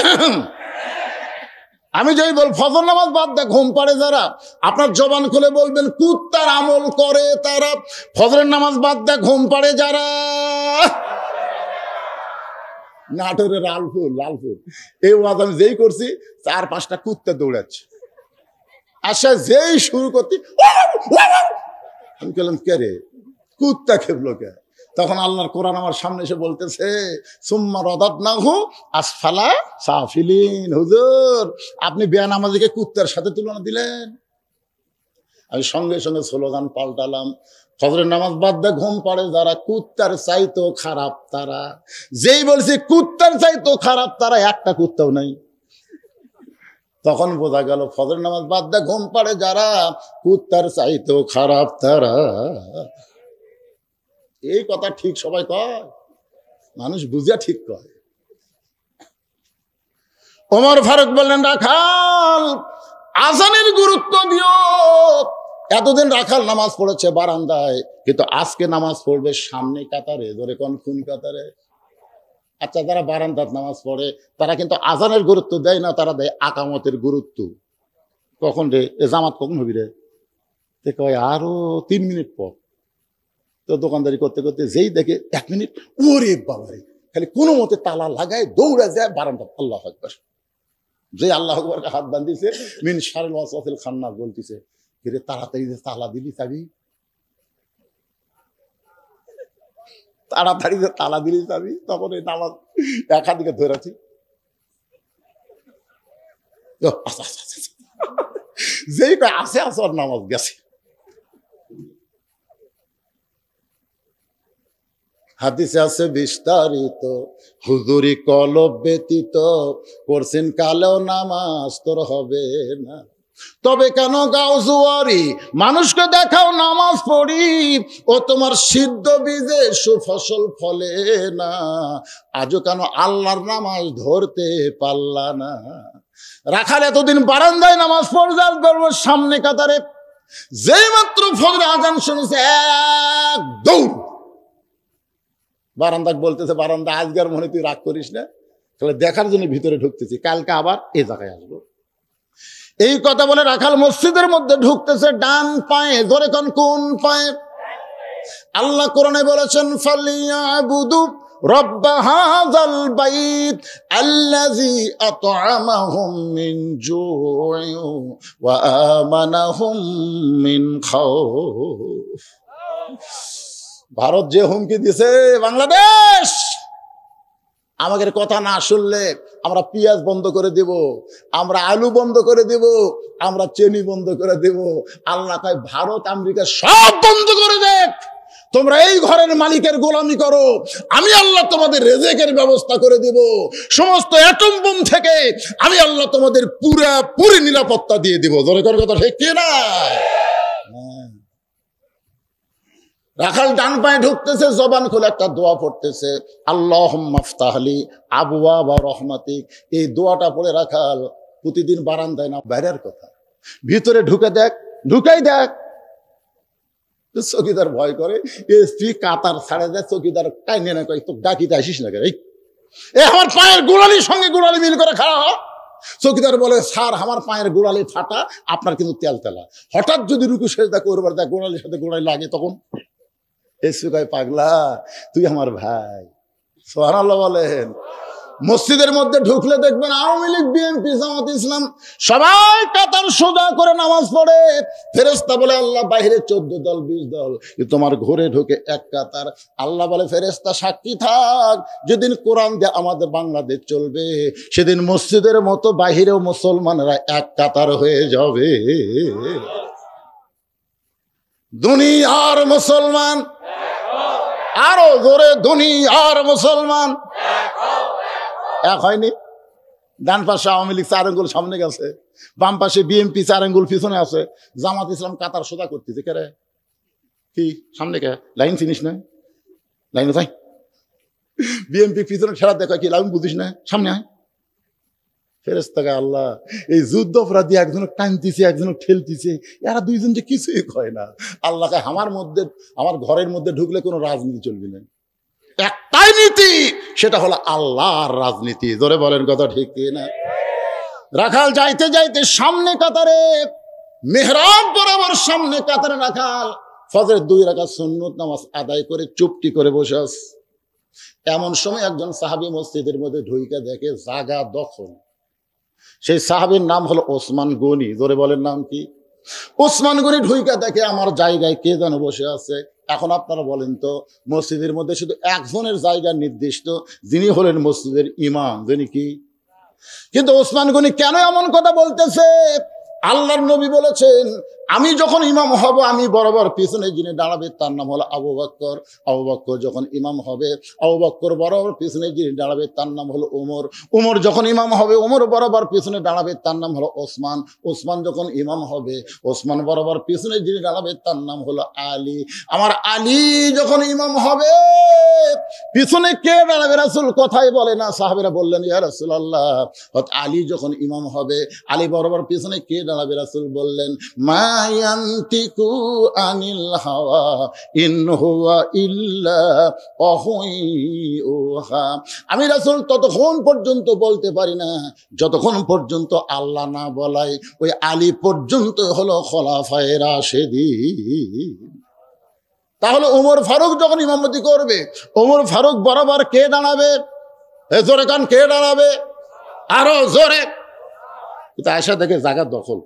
আমি যেই বল ফজর নামাজ বাদ দেয় ঘুম পাড়ে যারা, আপনার জবান খুলে বলবেন কুত্তার আমল করে তারা। ফজরের নামাজ বাদ দেয় ঘুম পাড়ে যারা। নাটোরের লালপুর এই ওয়াজ আমি যেই করছি, 4-5টা কুত্তা দৌড়াচ্ছে। আচ্ছা যেই শুরু করতে আমি বললাম, কে রে কুত্তা খেপলো কে? তখন আল্লাহর কোরআন আমার সামনে এসে বলতেছে, সুম্মা রাদাদনাহু আসফালা সাফিলিন। হুজুর আপনি বেনামাজিকে কুত্তার সাথে তুলনা দিলেন। আমি সঙ্গে সঙ্গে স্লোগান পাল্টালাম, ফজরের নামাজ বাদ দিয়ে ঘুম পাড়ে যারা, কুত্তার চাইতো খারাপ তারা। যেই বলছে কুত্তার চাইতো খারাপ তারা, একটা কুত্তাও নাই। তখন বোঝা গেল ফজরের নামাজ বাদ দিয়ে ঘুম পাড়ে যারা, কুত্তার চাইতো খারাপ তারা। এই কথা ঠিক সবাই কয়? মানুষ বুঝিয়া ঠিক কয়। ওমর ফারুক বললেন, রাখাল আজানের গুরুত্ব দিও। এতদিন রাখাল নামাজ পড়েছে বারান্দায়, কিন্তু আজকে নামাজ পড়বে সামনে কাতারে। ধরে কোন কাতারে? আচ্ছা, যারা বারান্দাত নামাজ পড়ে তারা কিন্তু আজানের গুরুত্ব দেয় না, তারা দেয় আকামতের গুরুত্ব। কখন রে এ জামাত কখন হবি রে? কয় আরো 3 মিনিট পর। তো দোকানদারি করতে করতে যেই দেখে 1 মিনিট, ওরে বাবারে, খালি কোনো মতে তালা লাগায় দৌড়ে যায় বারান্দা। আল্লাহু আকবার। যে আল্লাহ আকবরকে হাত বান্ধিছে মিন শারিল ওয়াসওয়াসিল খান্নাস বলতেছে, কিরে তাড়াতাড়ি যে তালা দিলি চাবি, তাড়াতাড়ি যে তালা দিলি চাবি। তখন এই নামাজ একাদিকে ধরেছি, যেই আসে আসে আর নামাজ গেছে। হাদিসে আছে বিস্তারিত, হুজুরি কলব ব্যতীত করছেন কালেও নামাজ তোর হবে না। তবে কেন গাও জুয়ারি, মানুষকে দেখাও নামাজ পড়ি, ও তোমার সিদ্ধ বীজে সুফসল ফলে না। আজও কেন আল্লাহর নামাজ ধরতে পারলা না। রাখাল এতদিন বারান্দায় নামাজ পড়বে সামনে কাতারে, যেই মাত্র ফজর আজান শুনেছে এক দৌড় বারান্দাকে বলতেছে, বারান্দা আজকের মনে তুই রাগ করিস না, তাহলে দেখার জন্য ভিতরে ঢুকতেছি, কালকে আবার এই জায়গায় আসবো। এই কথা বলে রাখাল মসজিদের মধ্যে ঢুকতেছে ডান পায়ে, ধরে কোন পায়ে? আল্লাহ কোরআনে বলেছেন ফালিয়াবুদু রব্ব হাযাল বাইত আল্লাযী আত'আমাহুম মিন জু'ইন ওয়া আমানাহুম মিন খাউফ। ভারত যে হুমকি দিছে, বাংলাদেশ আমাদের কথা না শুনলে আমরা পেঁয়াজ বন্ধ করে দেব, আমরা আলু বন্ধ করে দেব, আমরা চিনি বন্ধ করে দেব। আল্লাহ কয় ভারত আমেরিকা সব বন্ধ করে দেখ, তোমরা এই ঘরের মালিকের গোলামি করো, আমি আল্লাহ তোমাদের রেজেকের ব্যবস্থা করে দেব, সমস্ত অ্যাটম বোম থেকে আমি আল্লাহ তোমাদের পুরোপুরি নিরাপত্তা দিয়ে দিব। জোরে করে কথা ঠিক কি না? রাখাল ডান পায়ে ঢুকতেছে, জবান খুলে একটা দোয়া পড়তেছে, আল্লাহুম্মা ফতাহলি আবওয়াবা রহমাতিক। এই দোয়াটা পড়ে রাখাল প্রতিদিন বারান্দায় না বাইরের কথা, ভিতরে ঢুকে দেখ, ঢুকাই দেখ। চকিদার ভয় করে, এসপি কাতার ছাড়ে দেয়, চকিদার টাইনে না কয় তো ডাকিতে আসিস না, এ আমার পায়ের গোড়ালির সঙ্গে গোড়ালি মিল করে খাওয়া। চকিদার বলে, স্যার আমার পায়ের গোড়ালি ফাটা, আপনার কিন্তু তেল তেলা। হঠাৎ যদি রুকু সেজদা করবার দেখ গোড়ালির সাথে গোড়ালি লাগে, তখন এসপি কয় পাগলা তুই আমার ভাই। সুবহানাল্লাহ বলেন। মসজিদের মধ্যে ঢুকলে দেখবেন আওয়ামী লীগ, বিএনপি, জামাত ইসলাম সবাই কাতার সোজা করে নামাজ পড়ে। ফেরেশতা বলে আল্লাহ বাইরে 14 দল 20 দল, তোমার ঘরে ঢুকে এক কাতার। আল্লাহ বলে ফেরেশতা সাক্ষী থাক, যেদিন কোরআন দিয়ে আমাদের বাংলাদেশ চলবে সেদিন মসজিদের মতো বাহিরেও মুসলমানরা এক কাতার হয়ে যাবে। দুনিয়ার মুসলমান, আরো জোরে দুনিয়ার মুসলমান এক হয়নি। ডান পাশে আওয়ামী লীগ 4 আঙ্গুল সামনে গেছে, বাম পাশে বিএনপি 4 আঙ্গুল পিছনে আছে, জামাত ইসলাম কাতার সোজা করতেছে। কে রে? কি সামনে কে? লাইন চিনিস না? লাইনে যাই। বিএনপি পিছনে ঠেলা দেখা, কি লাইন বুঝিস না? সামনে আয়। ফেরেশতাকে আল্লাহ এই যুদ্ধ অপরাধী একজনক টানতেছে, একজনক ঠেলতেছে, এরা দুইজন যে কিছুই কয় না। আল্লাহকে আমার ঘরের মধ্যে ঢুকলে কোনো রাজনীতি চলবে না, একটাই নীতি, সেটা হলো আল্লাহর রাজনীতি। জোরে বলেন কথা ঠিক না? রাখাল যাইতে যাইতে সামনে কাতারে, মেহরাব বরাবর সামনে কাতারে রাখাল ফজরের 2 রাকাত সুন্নত নামাজ আদায় করে চুপটি করে বসে আছে। এমন সময় একজন সাহাবী মসজিদের মধ্যে ঢুইকা দেখে জায়গা দখল। সেই সাহাবীর নাম হলো ওসমান গনি। জোরে বলেন নাম কি? ওসমান গনি ঢুইকা দেখে আমার জায়গায় কে যেন বসে আছে। এখন আপনারা বলেন তো, মসজিদের মধ্যে শুধু একজনের জায়গা নির্দিষ্ট, যিনি হলেন মসজিদের ইমাম, যিনি কি? কিন্তু ওসমান গনি কেন এমন কথা বলতেছে? আল্লাহর নবী বলেছেন, আমি যখন ইমাম হব আমি বরাবর পিছনে যিনি দাঁড়াবে তার নাম হলো আবু বকর। আবু বকর যখন ইমাম হবে, আবু বকর বরাবর পিছনে যিনি দাঁড়াবে তার নাম হলো ওমর। ওমর যখন ইমাম হবে, ওমর বরাবর পিছনে দাঁড়াবে তার নাম হলো ওসমান। ওসমান যখন ইমাম হবে, ওসমান বরাবর পিছনে যিনি দাঁড়াবে তার নাম হলো আলী। আমার আলী যখন ইমাম হবে, পিছনে কে দাঁড়াবে রাসূল কথাই বলে না। সাহাবীরা বললেন, ইয়া রাসূলুল্লাহ, আলী যখন ইমাম হবে, আলী বরাবর পিছনে কে দাঁড়াবে? রাসূল বললেন, মা ইয়ান্তিকু আনিল হাওয়া ইন হুয়া ইল্লা ওয়াহয়ুহা। আমি রাসূল ততক্ষণ পর্যন্ত বলতে পারি না যতক্ষণ পর্যন্ত আল্লাহ না বলায়। ওই আলী পর্যন্ত হলো খোলাফায়ে রাশেদিন। তাহলে ওমর ফারুক যখন ইমামতি করবে, ওমর ফারুক বরাবর কে দাঁড়াবে? জোরে কান, কে দাঁড়াবে? আরো জোরে। কিন্তু আয়েশা দেখে জায়গার দখল।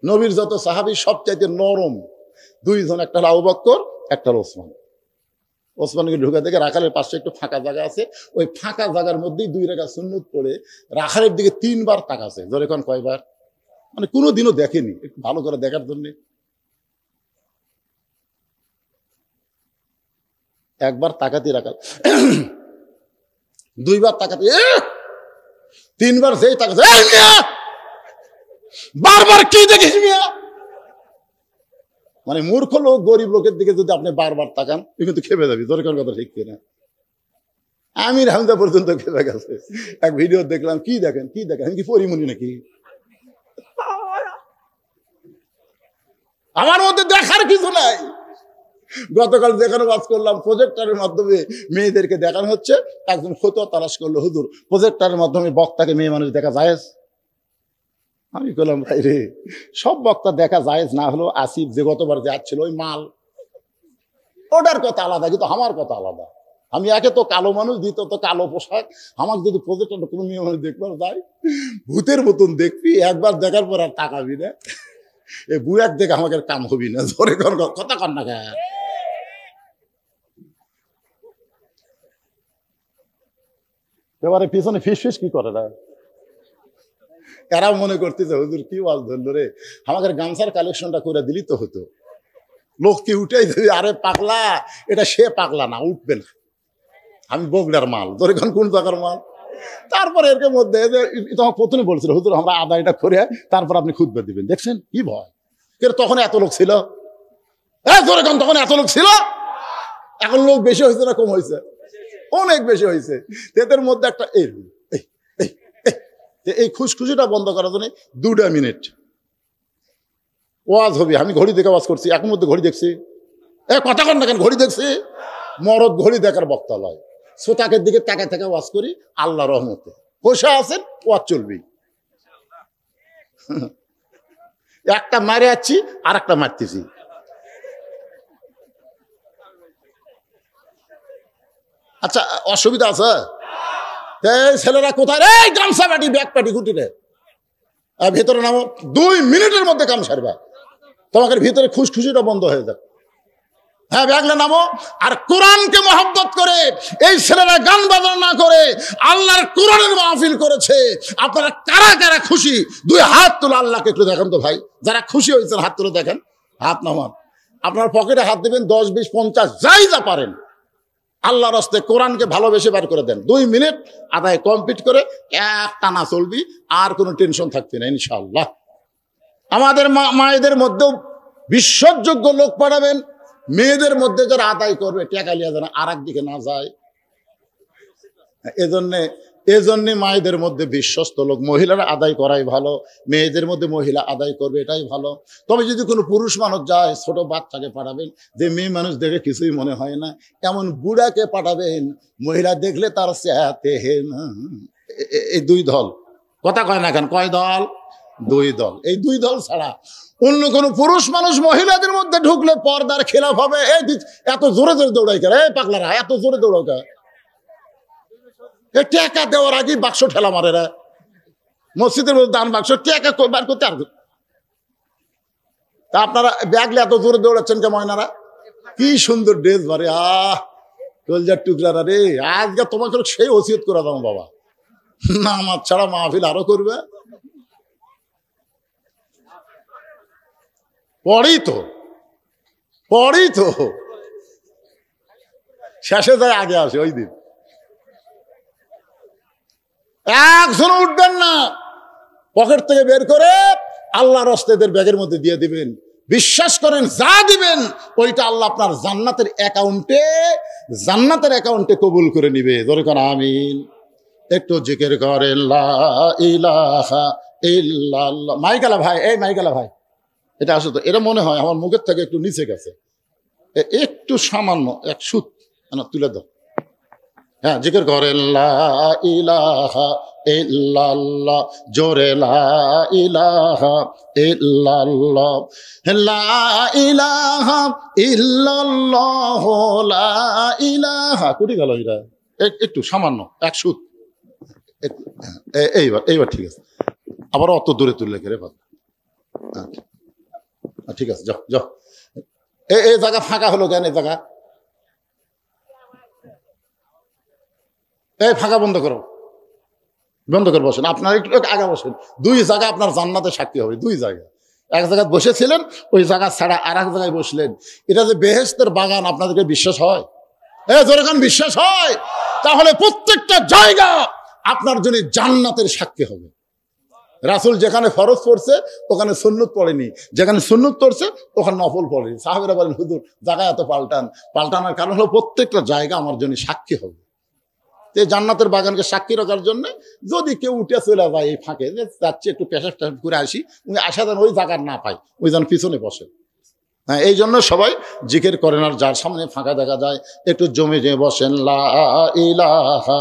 নবীর যত সাহাবী সবচাইতে নরম দুইজন, একটা হলো আবু বকর, একটা হলো ওসমান। ওসমানকে ঢুকে দেখে রাখালের পাশে একটু ফাঁকা জায়গা আছে, ওই ফাঁকা জায়গার মধ্যেই 2 রাকাত সুন্নত পড়ে রাখালের দিকে 3 বার তাকাছে। ধরে কোন কয়বার? মানে কোনোদিনও দেখেনি, একটু ভালো করে দেখার জন্য। একবার তাকাতে রাখাল, 2 বার তাকাতে, 3 বার যেই তাকাছে, বারবার কি দেখিস মিয়া? মানে মূর্খ লোক গরিব লোকের দিকে যদি আপনি বারবার তাকান, তুই কিন্তু খেপে যাবি। দরকার কথা ঠিক কিনা? আমির হামজা পর্যন্ত খেপে গেছে। এক ভিডিও দেখলাম, কি দেখেন কি দেখেন, আমি কি পরিমণি নাকি? আমার মধ্যে দেখার কিছু নাই। গতকাল দেখানো বাস করলাম, প্রজেক্টরের মাধ্যমে মেয়েদেরকে দেখানো হচ্ছে। একজন ফতোয়া তালাশ করলো, হুজুর প্রজেক্টরের মাধ্যমে বক্তাকে মেয়ে মানুষ দেখা যায়? আমি বললাম, ভাই রে, সব বক্তা দেখা যায় না হলো আসিফ যে গতবার যাচ্ছিল ওই মাল, ওটার কথা আলাদা, কিন্তু আমার কথা আলাদা। আমি একে তো কালো মানুষ, দ্বিতীয় তো কালো পোশাক। আমাকে যদি প্রজেক্টরটা কোনো মেয়ে মানুষ দেখবার যায়, ভূতের মতন দেখবি, একবার দেখার পর আর তাকাবি না। এই বুড়াক দেখে আমাকে কাম হবি না। ধরে কথা কর না কেন? এবারে পিছনে ফিস কি করে না? এরা মনে করতেছে হুজুর কি ওয়াজ ধরলো রে, আমাদের গামছার কালেকশনটা করে দিলি তো হতো। লোক কি উঠেই দেবে, আরে পাগলা, এটা সে পাগলা না, উঠবে না, আমি বগড়ার মাল। তোর এখন কোন জায়গার মাল? তারপরে এর মধ্যে তোমাকে প্রথমে বলছিল হুজুর আমরা আদায়টা করে তারপর আপনি খুতবা দিবেন। দেখছেন কি ভয়? তখন এত লোক ছিল? তখন এত লোক ছিল? এখন লোক বেশি হয়েছে না কম হয়েছে? অনেক বেশি হয়েছে। এদের মধ্যে একটা এই খুশখুশিটা বন্ধ করার জন্য 2 মিনিট ওয়াজ হবে। আমি ঘড়ি দেখে ওয়াজ করছি, এখন মধ্যে ঘড়ি দেখছি, কথা কন না কেন? ঘড়ি দেখছি, মরদ ঘড়ি দেখার বক্তা লয়। শ্রোতাকের দিকে তাকা থেকে ওয়াজ করি, আল্লাহ রহমতে বসে আছেন, ওয়াজ চলবি। একটা মারে যাচ্ছি, আর একটা মারতেছি। আচ্ছা, অসুবিধা আছে? ছেলেরা কোথায় রে? গামছা পাটি, ব্যাগ পাটি, গুটি রে, ভেতরে নামো। 2 মিনিটের মধ্যে কাম সারবা, তোমাকে ভিতরে খুশখুশিটা বন্ধ হয়ে যাবে। হ্যাঁ, ব্যাগলে নামো। আর কোরআনকে মহব্বত করে এই ছেলেরা গান বাজনা না করে আল্লাহর কোরআনের মাহফিল করেছে। আপনারা কারা কারা খুশি? 2 হাত তুলে আল্লাহকে একটু দেখান তো ভাই। যারা খুশি হয়েছেন হাত তুলে দেখেন, হাত নামান। আপনার পকেটে হাত দেবেন, 10, 20, 50 যাই যা পারেন। আল্লাহর রাস্তে কোরআনকে ভালোবেসে বার করে দেন। 2 মিনিট আদায় কমপ্লিট করে এক টানা চলবি, আর কোনো টেনশন থাকবে না ইনশাআল্লাহ। আমাদের মায়েদের মধ্যেও বিশ্বাসযোগ্য লোক পাঠাবেন। মেয়েদের মধ্যে যারা আদায় করবে টাকা লিয়া যেন আর একদিকে না যায়। এজন্য মায়েদের মধ্যে বিশ্বস্ত লোক, মহিলারা আদায় করাই ভালো। মেয়েদের মধ্যে মহিলা আদায় করবে, এটাই ভালো। তবে যদি কোনো পুরুষ মানুষ যায়, ছোট বাচ্চাকে পাঠাবেন, যে মেয়ে মানুষ দেখে কিছুই মনে হয় না, এমন বুড়াকে পাঠাবেন, মহিলা দেখলে তার সাথে এই 2 দল। কথা কয় না কেন? কয় দল? 2 দল। এই 2 দল ছাড়া অন্য কোন পুরুষ মানুষ মহিলাদের মধ্যে ঢুকলে পর্দার খেলাফ হবে। এই এত জোরে জোরে দৌড়াই কেন? এই পাগলারা এত জোরে দৌড়াও কেন? টাকা দেওয়ার আগে বাক্স ঠেলা মারে রা মসজিদের মধ্যে, দান বাক্স টাকা বার করতে। আর তা আপনারা ব্যাগলে এত জোরে দৌড়াচ্ছেন কে ময়নারা? কি সুন্দর ড্রেস বারে, কলজার টুকরারা রে। আজকে তোমাকে সেই ওসিয়ত করে দাও বাবা, না আমার ছাড়া মাহফিল আরো করবে। পরেই তো শেষে যায়, আগে আসে ওই দিন। একজন উঠবেন না, পকেট থেকে বের করে আল্লাহ রাস্তাদের ব্যাগের মধ্যে দিয়ে দিবেন। বিশ্বাস করেন, যা দিবেন ওইটা আল্লাহ আপনার জান্নাতের অ্যাকাউন্টে কবুল করে নিবে। ধরে করেন আমিন। একটু জিকির করেন লা ইলাহা ইল্লাল্লাহ। মাইকালা ভাই, এই মাইকালা ভাই, এটা আসলে তো এটা মনে হয় আমার মুখের থেকে একটু নিচে গেছে, একটু সামান্য এক সুত তুলে দাও। হ্যাঁ, জিকির করেন লা ইলাহা ইল্লাল্লাহ, জোরে লা ইলাহা ইল্লাল্লাহ, লা ইলাহা ইল্লাল্লাহ, লা ইলাহা। কুটি গেল এটা, একটু সামান্য এক সুত। এইবার ঠিক আছে। আবার অত দূরে তুললে কে রে বাবা? ঠিক আছে, যাও যাও। এই জায়গা ফাঁকা হলো কেন? এই জায়গা এই ফাঁকা বন্ধ করো, বন্ধ করে বসেন। আপনার একটু আগে বসেন। দুই জায়গা আপনার জান্নাতে সাক্ষী হবে, দুই জায়গা। এক জায়গায় বসেছিলেন, ওই জায়গা ছাড়া আর এক জায়গায় বসলেন। এটা যে বেহেশতের বাগান, আপনাদেরকে বিশ্বাস হয়? যখন বিশ্বাস হয়, তাহলে প্রত্যেকটা জায়গা আপনার জন্য জান্নাতের সাক্ষী হবে। রাসূল যেখানে ফরজ পড়ছে ওখানে সুন্নত পড়েনি, যেখানে সুন্নত পড়ছে ওখানে নফল পড়েনি। সাহাবীরা বলেন, হুজুর জায়গা এত পাল্টানোর কারণ হলো প্রত্যেকটা জায়গা আমার জন্য সাক্ষী হবে। জান্নাতের বাগানকে সাক্ষী রাখার জন্য যদি কেউ উঠে চলে যায় এই ফাঁকে, যাচ্ছে একটু পেশাব টেশাব করে আসি, উনি আসা যেন ওই জায়গার না পায়, ওই যেন পিছনে বসে। হ্যাঁ, এই জন্য সবাই জিকির করেন। আর যার সামনে ফাঁকা দেখা যায় একটু জমে জমে বসেন। লা ইলাহা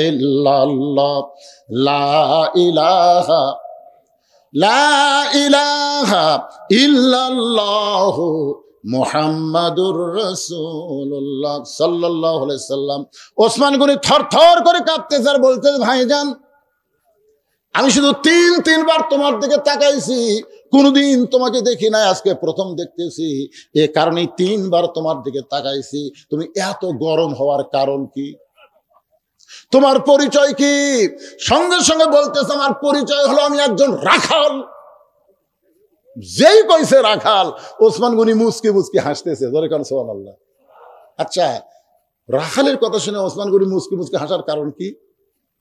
ইল্লাল্লাহ, লা ইলাহা, লা ইলাহা ইল্লাল্লাহ মুহাম্মাদুর রাসূলুল্লাহ সাল্লাল্লাহু আলাইহি সাল্লাম। ওসমান গনি থরথর করে কাঁপতেছে আর বলতেছে, ভাইজান আমি শুধু তিনবার তোমার দিকে তাকাইছি, কোনদিন তোমাকে দেখি নাই, আজকে প্রথম দেখতেছি। এ কারণেই তিনবার তোমার দিকে তাকাইছি। তুমি এত গরম হওয়ার কারণ কি? তোমার পরিচয় কি? সঙ্গে সঙ্গে বলতেছে, আমার পরিচয় হলো আমি একজন রাখাল। যেই কইছে রাখাল, ওসমান গনি মুচকি মুচকি হাসতেছে। ধরে কারণ সুবহানাল্লাহ। আচ্ছা, রাখালের কথা শুনে ওসমান গনি মুচকি মুচকি হাসার কারণ কি?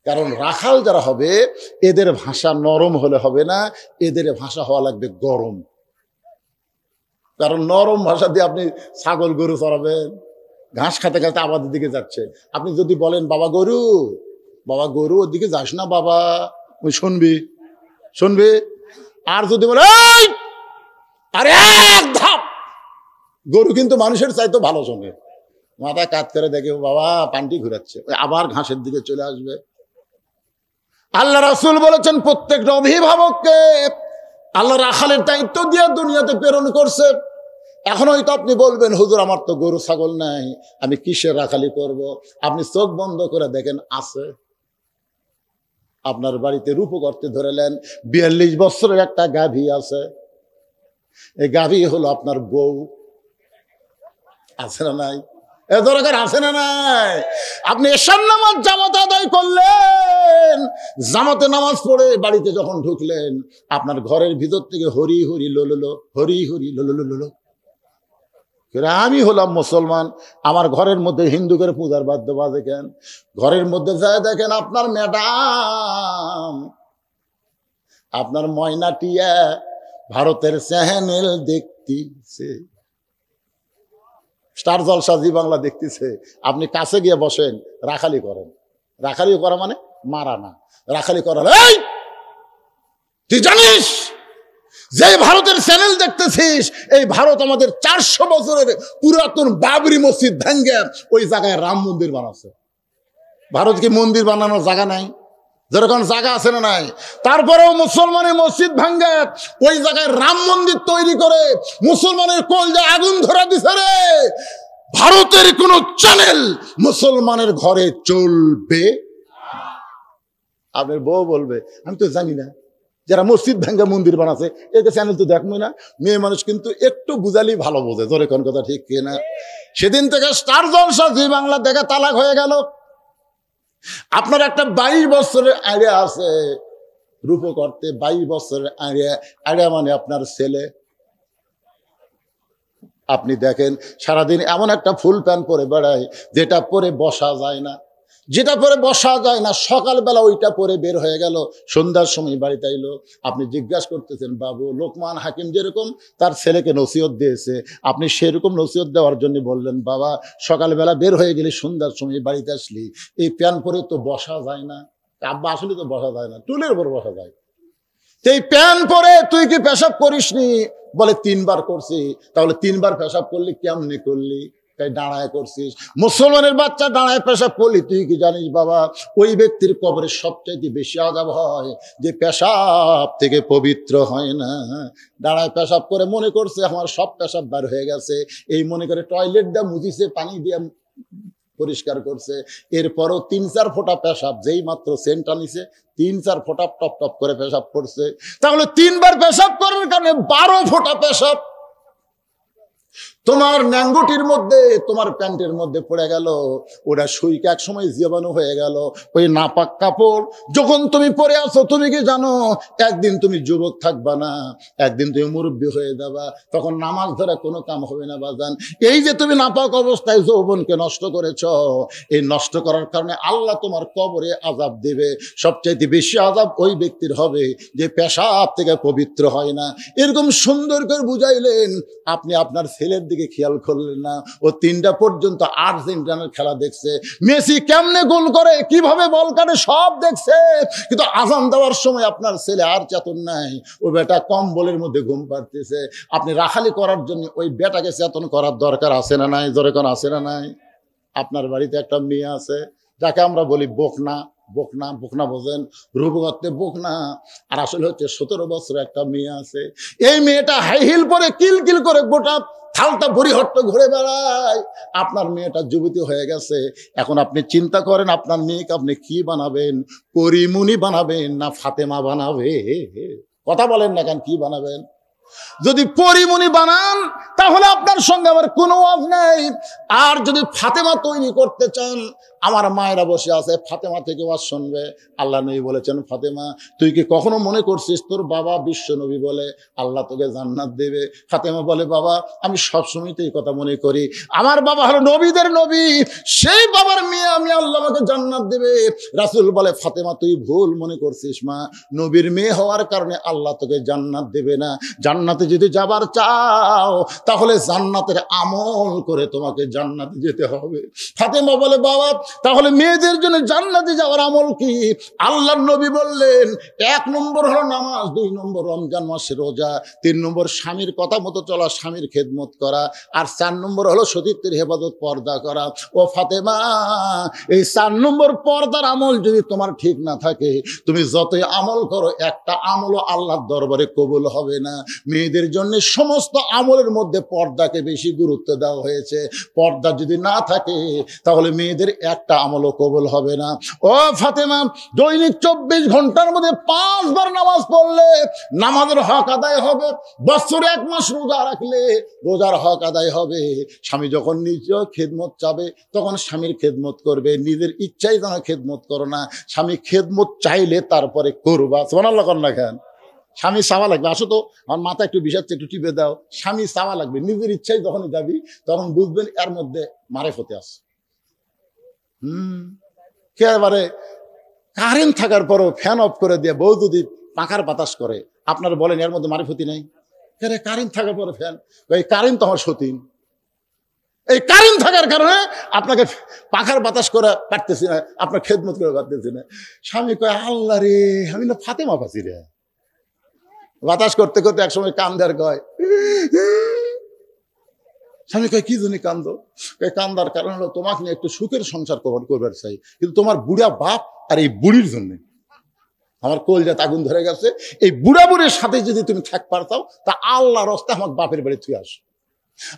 কারণ রাখাল যারা হবে এদের ভাষা নরম হলে হবে না, এদের ভাষা হওয়া লাগবে গরম। কারণ নরম ভাষা দিয়ে আপনি ছাগল গরু চড়াবেন, ঘাস খাতে খাতে আমাদের দিকে যাচ্ছে। আপনি যদি বলেন, বাবা গরু, বাবা গরু, ওদিকে যাস না বাবা, ওই শুনবি। আর যদি বলে আরে এক ধাপ, গরু কিন্তু মানুষের চাইতে ভালো শোনে। মাথা কাত করে দেখে, বাবা পান্টি ঘুরাচ্ছে, আবার ঘাসের দিকে চলে আসবে। আল্লাহ রাসূল বলেছেন, প্রত্যেকটা অভিভাবককে আল্লাহ রাখালের দায়িত্ব দিয়ে দুনিয়াতে প্রেরণ করছে। এখন হয়তো আপনি বলবেন, হুজুর আমার তো গরু ছাগল নাই, আমি কিসের রাখালি করব? আপনি চোখ বন্ধ করে দেখেন, আছে। আপনার বাড়িতে রূপ করতে ধরেলেন, 42 বছরের একটা গাভী আছে। এই গাভী হলো আপনার বউ। আছে না নাই? এ দরকার আছে না নাই? আপনি এশার নামাজ জামাতে আদায় করলেন, জামাতে নামাজ পড়ে বাড়িতে যখন ঢুকলেন, আপনার ঘরের ভিতর থেকে হরি হরি লোলো, হরি হরি লোলো। আমি হলাম মুসলমান, আমার ঘরের মধ্যে হিন্দু করে পূজার বাদ্য বাজে কেন? ঘরের মধ্যে যায় দেখেন আপনার ম্যাডাম, আপনার ময়নাটিয়া ভারতের চ্যানেল দেখতেছে, স্টার জলসা জি বাংলা দেখতেছে। আপনি কাছে গিয়ে বসেন, রাখালি করেন। রাখালি করা মানে মারা না, রাখালি করা। এই তুই জানিস যে ভারতের চ্যানেল দেখতেছিস, এই ভারত আমাদের 400 বছরের পুরাতন বাবরি মসজিদ ভেঙ্গে ওই জায়গায় রাম মন্দির বানাচ্ছে। ভারত কি মন্দির বানানোর জায়গা নাই? যেরকম জায়গা আছে না নাই? তারপরেও মুসলমানের মসজিদ ভাঙ্গে ওই জায়গায় রাম মন্দির তৈরি করে মুসলমানের কলজায় আগুন ধরা দিছে রে। ভারতের কোন চ্যানেল মুসলমানের ঘরে চলবে? আপনার বউ বলবে, আমি তো জানি না। যারা মসজিদ ভাঙ্গা মন্দির বানাচ্ছে এদের চ্যানেল তো দেখবো না। মেয়ে মানুষ কিন্তু একটু বুঝালেই ভালো বোঝে। ধরে কোন কথা ঠিক কিনা? সেদিন থেকে স্টার জলসা জি বাংলা দেখা তালাক হয়ে গেল। আপনার একটা 22 বছরের আইডিয়া আছে রূপ করতে, 22 বছরের আইডিয়া মানে আপনার ছেলে। আপনি দেখেন সারাদিন এমন একটা ফুল প্যান্ট পরে বেড়ায় যেটা পরে বসা যায় না, সকালবেলা ওইটা পরে বের হয়ে গেল, সন্ধ্যার সময় বাড়িতে আইলো। আপনি জিজ্ঞাসা করতেছেন, বাবু লোকমান হাকিম যেরকম তার ছেলেকে নসিহত দিয়েছে, আপনি সেরকম নসিহত দেওয়ার জন্য বললেন, বাবা সকালবেলা বের হয়ে গেলি, সন্ধ্যার সময় বাড়িতে আসলি, এই প্যান্ট পরে তো বসা যায় না। আব্বা আসলে তো বসা যায় না, টুলের উপর বসা যায়। এই প্যান্ট পরে তুই কি পেশাব করিসনি? বলে 3 বার করছি। তাহলে 3 বার পেশাব করলি, কেমনি করলি? তাই দাঁড়ায় করছিস। মুসলমানের বাচ্চা দাঁড়ায় পেশাব করলি, তুই কি জানিস বাবা ওই ব্যক্তির কবরে সবচাইতে বেশি আযাব হয় যে পেশাব থেকে পবিত্র হয় না। দাঁড়ায় পেশাব করে মনে করছে আমার সব পেশাব বার হয়ে গেছে, এই মনে করে টয়লেট দিয়ে মুছিছে, পানি দিয়ে পরিষ্কার করছে, এরপরও 3-4 ফোঁটা পেশাব, যেই মাত্র সেন্টটা নিছে 3-4 ফোঁটা টপ টপ করে পেশাব করছে। তাহলে 3 বার পেশাব করার কারণে 12 ফোঁটা পেশাব তোমার ন্যাঙ্গুটির মধ্যে, তোমার প্যান্টের মধ্যে পড়ে গেল। ওটা সুইকে এক সময় জীবাণু হয়ে গেল। ওই নাপাক কাপড় যখন তুমি পরে আসো, তুমি কি জানো একদিন তুমি যুবক থাকবা না, একদিন তুমি মুরব্বী হয়ে যাবা, তখন নামাজ ধরে কোনো কাম হবে না বাজান। এই যে তুমি নাপাক অবস্থায় যৌবনকে নষ্ট করেছ, এই নষ্ট করার কারণে আল্লাহ তোমার কবরে আযাব দেবে। সবচাইতে বেশি আযাব ওই ব্যক্তির হবে যে পেশাব থেকে পবিত্র হয় না। এরকম সুন্দর করে বুঝাইলেন, আপনি আপনার ছেলের দিকে খেয়াল করলেন না। ও 3টা পর্যন্ত আর্জেন্টিনার খেলা দেখছে, মেসি কেমনে গোল করে, কিভাবে বল কাটে, সব দেখছে। কিন্তু আজান দেওয়ার সময় আপনার ছেলে আর চেতন নাই, ও বেটা কম বলের মধ্যে ঘুম পাড়তেছে। আপনি রাখালি করার জন্য ওই বেটাকে চেতন করার দরকার আছে না নাই? জোরে কোন আছে না নাই? আপনার বাড়িতে একটা মেয়ে আছে যাকে আমরা বলি বকনা। বকনা, বকনা বোঝেন? রূপগত্বে বকনা। আর আসলে হচ্ছে 17 বছর একটা মেয়ে আছে। এই মেয়েটা হাই হিল পরে কিল কিল করে গোটা থালটা বড়িহট্ট ঘুরে বেড়ায়। আপনার মেয়েটা যুবতী হয়ে গেছে। এখন আপনি চিন্তা করেন, আপনার মেয়েকে আপনি কি বানাবেন? পরিমুনি বানাবেন না ফাতেমা বানাবে? কথা বলেন না কেন, কি বানাবেন? যদি পরিমণি বানান তাহলে আপনার সঙ্গে আমার কোনো ওয়াজ নেই। আর যদি ফাতেমা তৈরি করতে চান, আমার মায়েরা বসে আছে, ফাতেমা থেকে ওয়াজ শুনবে। আল্লাহ নবী বলেছেন, ফাতেমা তুই কি কখনো মনে করছিস তোর বাবা বিশ্ব নবী বলে আল্লাহ তোকে জান্নাত দেবে? ফাতেমা বলে, বাবা আমি সবসময় তো এই কথা মনে করি, আমার বাবা হলো নবীদের নবী, সেই বাবার মেয়ে আমি, আল্লাহ আমাকে জান্নাত দেবে। রাসূল বলে, ফাতেমা তুই ভুল মনে করছিস মা, নবীর মেয়ে হওয়ার কারণে আল্লাহ তোকে জান্নাত দেবে না। জান্নাতে যদি যাবার চাও তাহলে জান্নাতের আমল করে তোমাকে জান্নাতে যেতে হবে। ফাতেমা বলে, বাবা তাহলে মেয়েদের জন্য জান্নাতে যাওয়ার আমল কি? আল্লাহর নবী বললেন, 1 নম্বর হলো নামাজ, 2 নম্বর রমজান মাসে রোজা, 3 নম্বর স্বামীর কথা মতো চলা, স্বামীর খেদমত করা, আর 4 নম্বর হলো সতীত্বের হেফাজত, পর্দা করা। ও ফাতেমা, এই 4 নম্বর পর্দার আমল যদি তোমার ঠিক না থাকে, তুমি যতই আমল করো একটা আমলও আল্লাহর দরবারে কবুল হবে না। মেয়েদের জন্য সমস্ত আমলের মধ্যে পর্দাকে বেশি গুরুত্ব দেওয়া হয়েছে। পর্দা যদি না থাকে তাহলে মেয়েদের একটা আমলও কবুল হবে না। ও ফাতেমা, দৈনিক 24 ঘন্টার মধ্যে 5 বার নামাজ পড়লে নামাজের হক আদায় হবে। বছরে 1 মাস রোজা রাখলে রোজার হক আদায় হবে। স্বামী যখন নিজেও খেদমত চাবে তখন স্বামীর খেদমত করবে, নিজের ইচ্ছাই যেন খেদমত করো না। স্বামী খেদমত চাইলে তারপরে করবা। সুবহানাল্লাহ কর না কেন? স্বামী চাওয়া লাগবে, আসো তো আমার মাথা একটু বিষাচ্ছে, একটু টিপে দাও। স্বামী চাওয়া লাগবে, নিজের ইচ্ছাই যখনই যাবি তখন বুঝবেন এর মধ্যে মারেফতে আছে। একেবারে কারেন্ট থাকার পরও ফ্যান অফ করে দিয়ে বউ যদি পাখার বাতাস করে, আপনারা বলেন এর মধ্যে মারেফতি নেই? কারেন্ট থাকার পরে ফ্যান, এই কারেন্ট তো আমার সতীন। এই কারেন্ট থাকার কারণে আপনাকে পাখার বাতাস করে পারতেছি না, আপনার খেদমত করে পারতেছি না। স্বামী কয়, আল্লাহ রে, আমি না ফাতেমা পাচ্ছি রে। বাতাস করতে করতে একসময় কান্দার কয়, স্বামী কয় কি জন্য কান্দো? কান্দার কারণ হলো তোমাকে নিয়ে একটু সুখের সংসার করবার চাই, কিন্তু তোমার বুড়া বাপ আর এই বুড়ির জন্য আমার কলজাত আগুন ধরে গেছে। এই বুড়া বুড়ির সাথে যদি তুমি থাক পারতাও তা আল্লাহর রাস্তায় আমার বাপের বাড়ি তুই আস।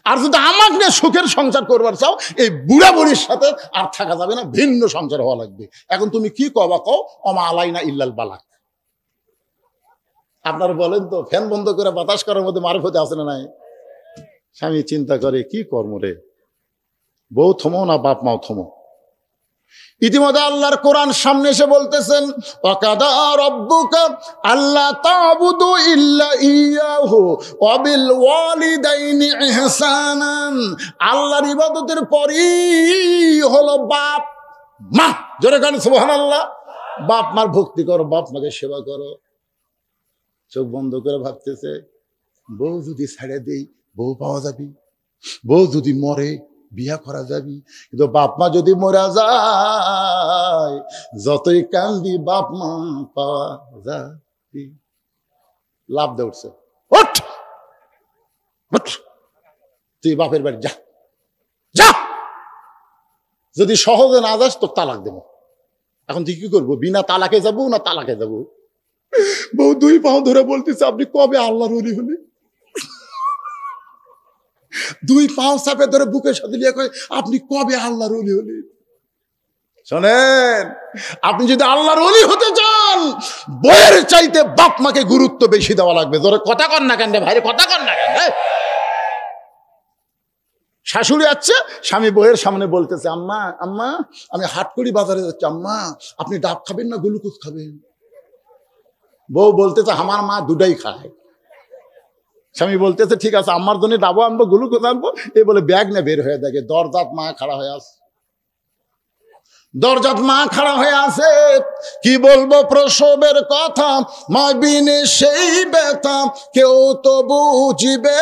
আর যদি আমাকে নিয়ে সুখের সংসার করবার চাও, এই বুড়া বুড়ির সাথে আর থাকা যাবে না, ভিন্ন সংসার হওয়া লাগবে। এখন তুমি কি কবা কও, অমা আলাইনা ইল্লাল বালাক। আপনারা বলেন তো, ফ্যান বন্ধ করে বাতাস করার মধ্যে মারফতে আছে না নাই? স্বামী চিন্তা করে, কি কর্ম রে, বউ থমো না বাপ মাও থমো। ইতিমধ্যে আল্লাহর কোরআন সামনে এসে বলতেছেন, ওয়াকাদা রাব্বুকা আল্লা তা'বুদু ইল্লা ইয়াহু ওয়া বিল ওয়ালিদাইনি ইহসানান। আল্লাহর ইবাদতের পরই হলো বাপ মা। জোরে কান সুবহানাল্লাহ। বাপ মার ভক্তি করো, বাপ মাকে সেবা করো। চোখ বন্ধ করে ভাবতেছে, বউ যদি ছেড়ে দেই বউ পাওয়া যাবি, বউ যদি মরে বিয়া করা যাবি, কিন্তু বাপ মা যদি মরা যায় যতই কান্দি বাপ মা পাওয়া যাবি। লাভ দে উঠছে, ওঠ তুই বাপের বাড়ি যা, যা। যদি সহজে না যাস তো তালাক দেবো। এখন তুই কি করবো, বিনা তালাকে যাবো না তালাকে যাবো? বউ 2 পাও ধরে বলতেছে, আপনি কবে আল্লাহর ওলি হলে? দুই পাও চাপে ধরে বুকের সাথে লিয়ে কয়, আপনি কবে আল্লাহর ওলি হলেন? শোনেন, আপনি যদি আল্লাহর ওলি হতে চান, বইয়ের চাইতে বাপ মাকে গুরুত্ব বেশি দেওয়া লাগবে। ধরে কথা কর না কেন রে ভাই, কথা কর না কেন? শাশুড়ি আছে, স্বামী বইয়ের সামনে বলতেছে, আম্মা আম্মা আমি হাটকড়ি বাজারে যাচ্ছি, আম্মা আপনি ডাব খাবেন না গ্লুকোজ খাবেন? বউ বলতেছে আমার মা দুটাই খায়। স্বামী বলতেছে ঠিক আছে, আমার জন্য ডাবো আনবো গ্লুকোজ আনবো। এই বলে ব্যাগ নিয়ে বের হয়ে দেখে দরজাত মা খাড়া হয়ে আছে। দরজাত মা খাড়া হয়ে আছে। কি বলবো প্রসবের কথা, মা বিনে সেই ব্যথা কেউ তো বুঝিবে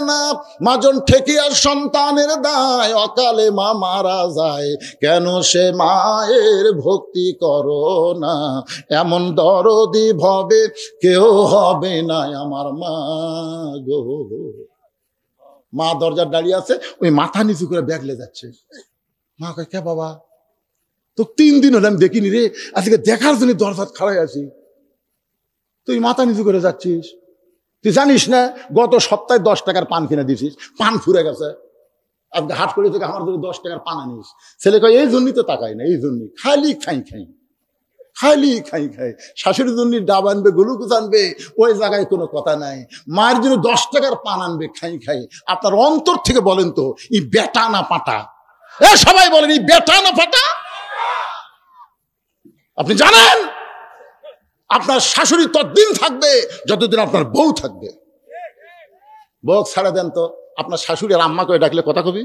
না। মাজন ঠেকিয়ার সন্তানের দায়, অকালে মা মারা যায়, কেন সে মায়ের ভক্তি করো না। এমন দরদি ভবে কেউ হবে না আমার মা গো। মা দরজার দাঁড়িয়ে আছে, ওই মাথা নিচু করে ব্যাগলে যাচ্ছে। মা কয়, কে বাবা? তো 3 দিন হলে আমি দেখিনি রে, আজকে দেখার জন্য দরজা খাড়াই আছি, তুই মাথা নিচু করে যাচ্ছিস। তুই জানিস না গত সপ্তাহে 10 টাকার পান কিনে দিছিস, পান ফুরে গেছে। আজকে হাট করে থেকে আমার জন্য 10 টাকার পান আনিস। ছেলে কয়, এই জন্যই তো তাকাই না, এই জন্যই খালি খাই খাই খালি খাই খাই। শাশুড়ির জন্য ডাব আনবে, গ্লুকোজ আনবে, ওই জায়গায় কোনো কথা নাই। মায়ের জন্য 10 টাকার পান আনবে, খাই খাই। আপনার অন্তর থেকে বলেন তো, ই বেটা না পাটা? সবাই বলেন, ই বেটা না পাটা? আপনি জানেন আপনার শাশুড়ি ততদিন থাকবে যতদিন আপনার বউ থাকবে। বউ ছাড়া দেন তো, আপনার শাশুড়ি আর আম্মা করে ডাকলে কথা কবি।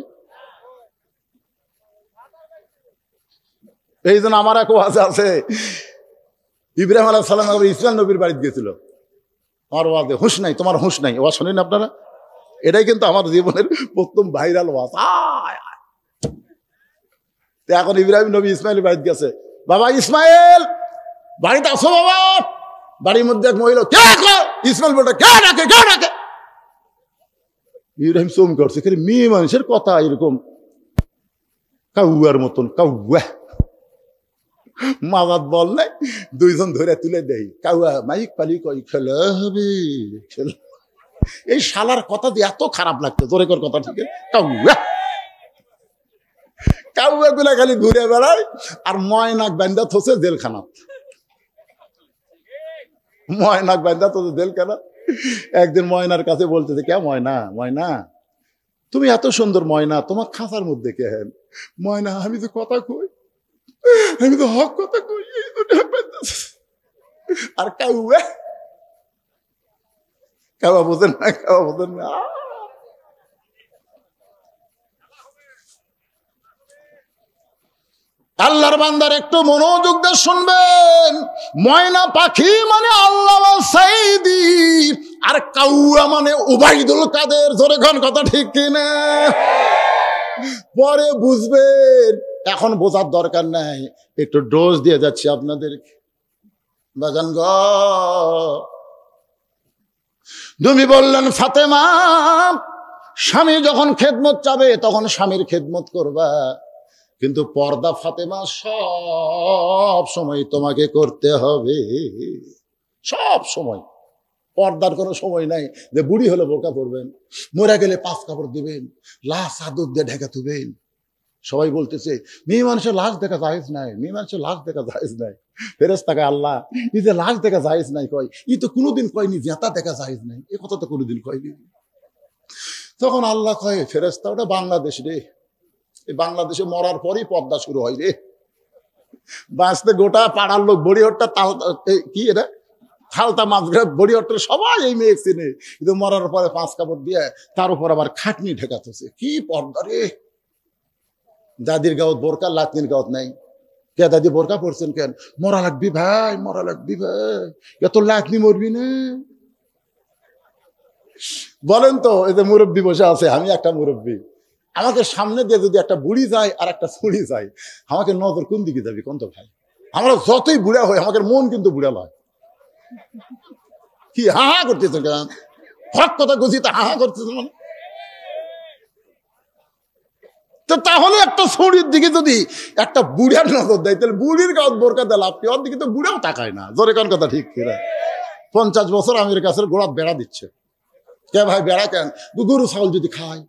এই জন্য আমার এক ওয়াজ আছে, ইব্রাহিম আলাইহিস সালাম ইসমাইল নবীর বাড়িতে গেছিল। আমার ওয়াজে হুঁশ নাই, তোমার হুঁশ নাই, ওয়াজ শোনেন আপনারা? এটাই কিন্তু আমার জীবনের প্রথম ভাইরাল ওয়াজ। এখন ইব্রাহিম নবী ইসমাইলের বাড়িতে গেছে। বাবা ইসমাইল বাড়িতে আসো বাবা। বাড়ির মধ্যে এক মহিলা, কে ইসমাইল বলটা কে ডাকে, কে ডাকে? ইব্রাহিম চমকে করছে, মেয়ে মানুষের কথা এরকম কাউয়ার মতন, কাউয়া মাজাত বল নাই, দুইজন ধরে তুলে দেয়, কাউয়া মাইক পালি কই খেলে হবে খেলে। এই শালার কথা দিয়ে এত খারাপ লাগতো, জোরে কর কথা, ঠিক আছে? কাউয়া কাউয়া গুলা খালি ঘুরে বেড়ায় আর ময়নাক বান্ধা থসে জেলখানা। ময়নাক বান্ধা থসে জেলখানা। একদিন ময়নার কাছে বলতেছে, কে ময়না, ময়না তুমি এত সুন্দর ময়না, তোমার খাঁচার মধ্যে কে? হেন ময়না, আমি তো কথা কই, আমি তো হক কথা কই। আর কাউয়া, কাউয়া বোঝেন না, কাউয়া বোঝেন না। আল্লাহর বান্দার একটু মনোযোগ দিয়ে শুনবেন। ময়না পাখি মানে আল্লাহ সাইদি, আর কাউয়া মানে উবাইদুল কাদের। জোরে কোন কথা ঠিক কিনা? পরে বুঝবেন, এখন বোঝার দরকার নাই, একটু ডোজ দিয়ে যাচ্ছি আপনাদের। বাজান গ তুমি বললেন ফাতেমা, স্বামী যখন খেদমত চাবে তখন স্বামীর খেদমত করবা, কিন্তু পর্দা ফাতেমা সব সময় তোমাকে করতে হবে। সব সময় পর্দার কোনো সময় নাই যে বুড়ি হলে বোরকা পরবেন, মরে গেলে 5 কাপড় দিবেন, লাশ আদর দিয়ে ঢেকে তুবেন। সবাই বলতেছে মেয়ে মানুষের লাশ দেখা জায়েজ নাই, মেয়ে মানুষের লাশ দেখা জায়েজ নাই। ফেরেশতাকে আল্লাহ এই যে লাশ দেখা জায়েজ নাই কয়, ই তো কোনোদিন কয়নি জেতা দেখা জায়েজ নাই, এ কথা তো কোনোদিন কয়নি। তখন আল্লাহ কয়, ফেরেশতা ওটা বাংলাদেশ রে, এই বাংলাদেশে মরার পরই পর্দা শুরু হয় রে। বাঁচতে গোটা পাড়ার লোক বড়িহট্টা তাল কি এটা থালতা মাছগ্রা বড়িহট্টা সবাই এই মেয়ে চিনে, কিন্তু মরার পরে 5 কাপড় দিয়ে তার উপর আবার খাটনি ঢেকাতেছে। কি পর্দা রে! দাদির গাঁত বোরকা, লাতনির গাঁত নাই। কে দাদি বোরকা পড়ছেন কেন? মরা লাগবি ভাই, মরা লাগবি ভাই, এত লাতনি মরবি না। বলেন তো, এই যে মুরব্বী বসে আছে, আমি একটা মুরব্বী, আমাকে সামনে দিয়ে যদি একটা বুড়ি যায় আর একটা ছুড়ি যায়, আমাকে নজর কোন দিকে যাবি কোন তো ভাই? আমরা যতই বুড়া হই আমাদের মন কিন্তু বুড়া নয়। কি হা হা করতেছে কেন? হক কথা গুছি তা হা হা করতেছে মানে। তো তাহলে একটা ছুরির দিকে যদি একটা বুড়ার নজর দেয়, তাহলে বুড়ির গাঁত বোরকা দেয় লাভ কি? ওর দিকে তো বুড়াও তাকায় না। জোরে কোন কথা ঠিক কিনা? 50 বছর আমের কাছে গোড়াত বেড়া দিচ্ছে। কে ভাই বেড়া কেন? গরু ছাগল যদি খায়,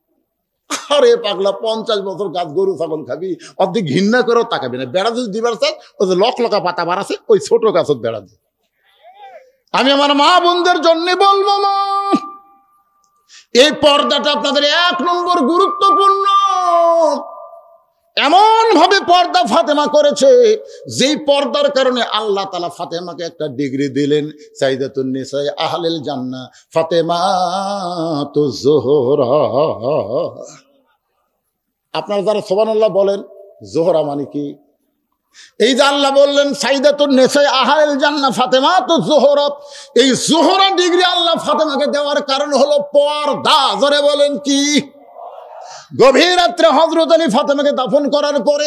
আরে পাগলা, 50 বছর গাছ গরু ছাগল খাবি, অর্ধেক ঘৃণা করেও তাকাবি না। বেড়া যদি দিবার চাই, ওই যে লকা পাতা বাড়াছে, ওই ছোট গাছত বেড়া দি। আমি আমার মা বোনদের জন্য বলবো, মা, এই পর্দাটা আপনাদের 1 নম্বর গুরুত্বপূর্ণ। এমন ভাবে পর্দা ফাতেমা করেছে, যেই পর্দার কারণে আল্লাহ তাআলা ফাতেমাকে একটা ডিগ্রি দিলেন, সাইয়্যিদাতুন নিসা আহলিল জান্নাহ ফাতেমাতুজ জোহরা। আপনারা যারা সুবহানাল্লাহ বলেন, জোহরা মানে কি? এই যে আল্লাহ বললেন সাইয়্যিদাতুন নিসা আহলিল জান্নাহ ফাতেমাতুজ জোহরা, এই জোহরা ডিগ্রি আল্লাহ ফাতেমাকে দেওয়ার কারণ হলো পর্দা। জোরে বলেন কি? গভীর রাত্রে হযরত আলী ফাতেমাকে দাফন করার পরে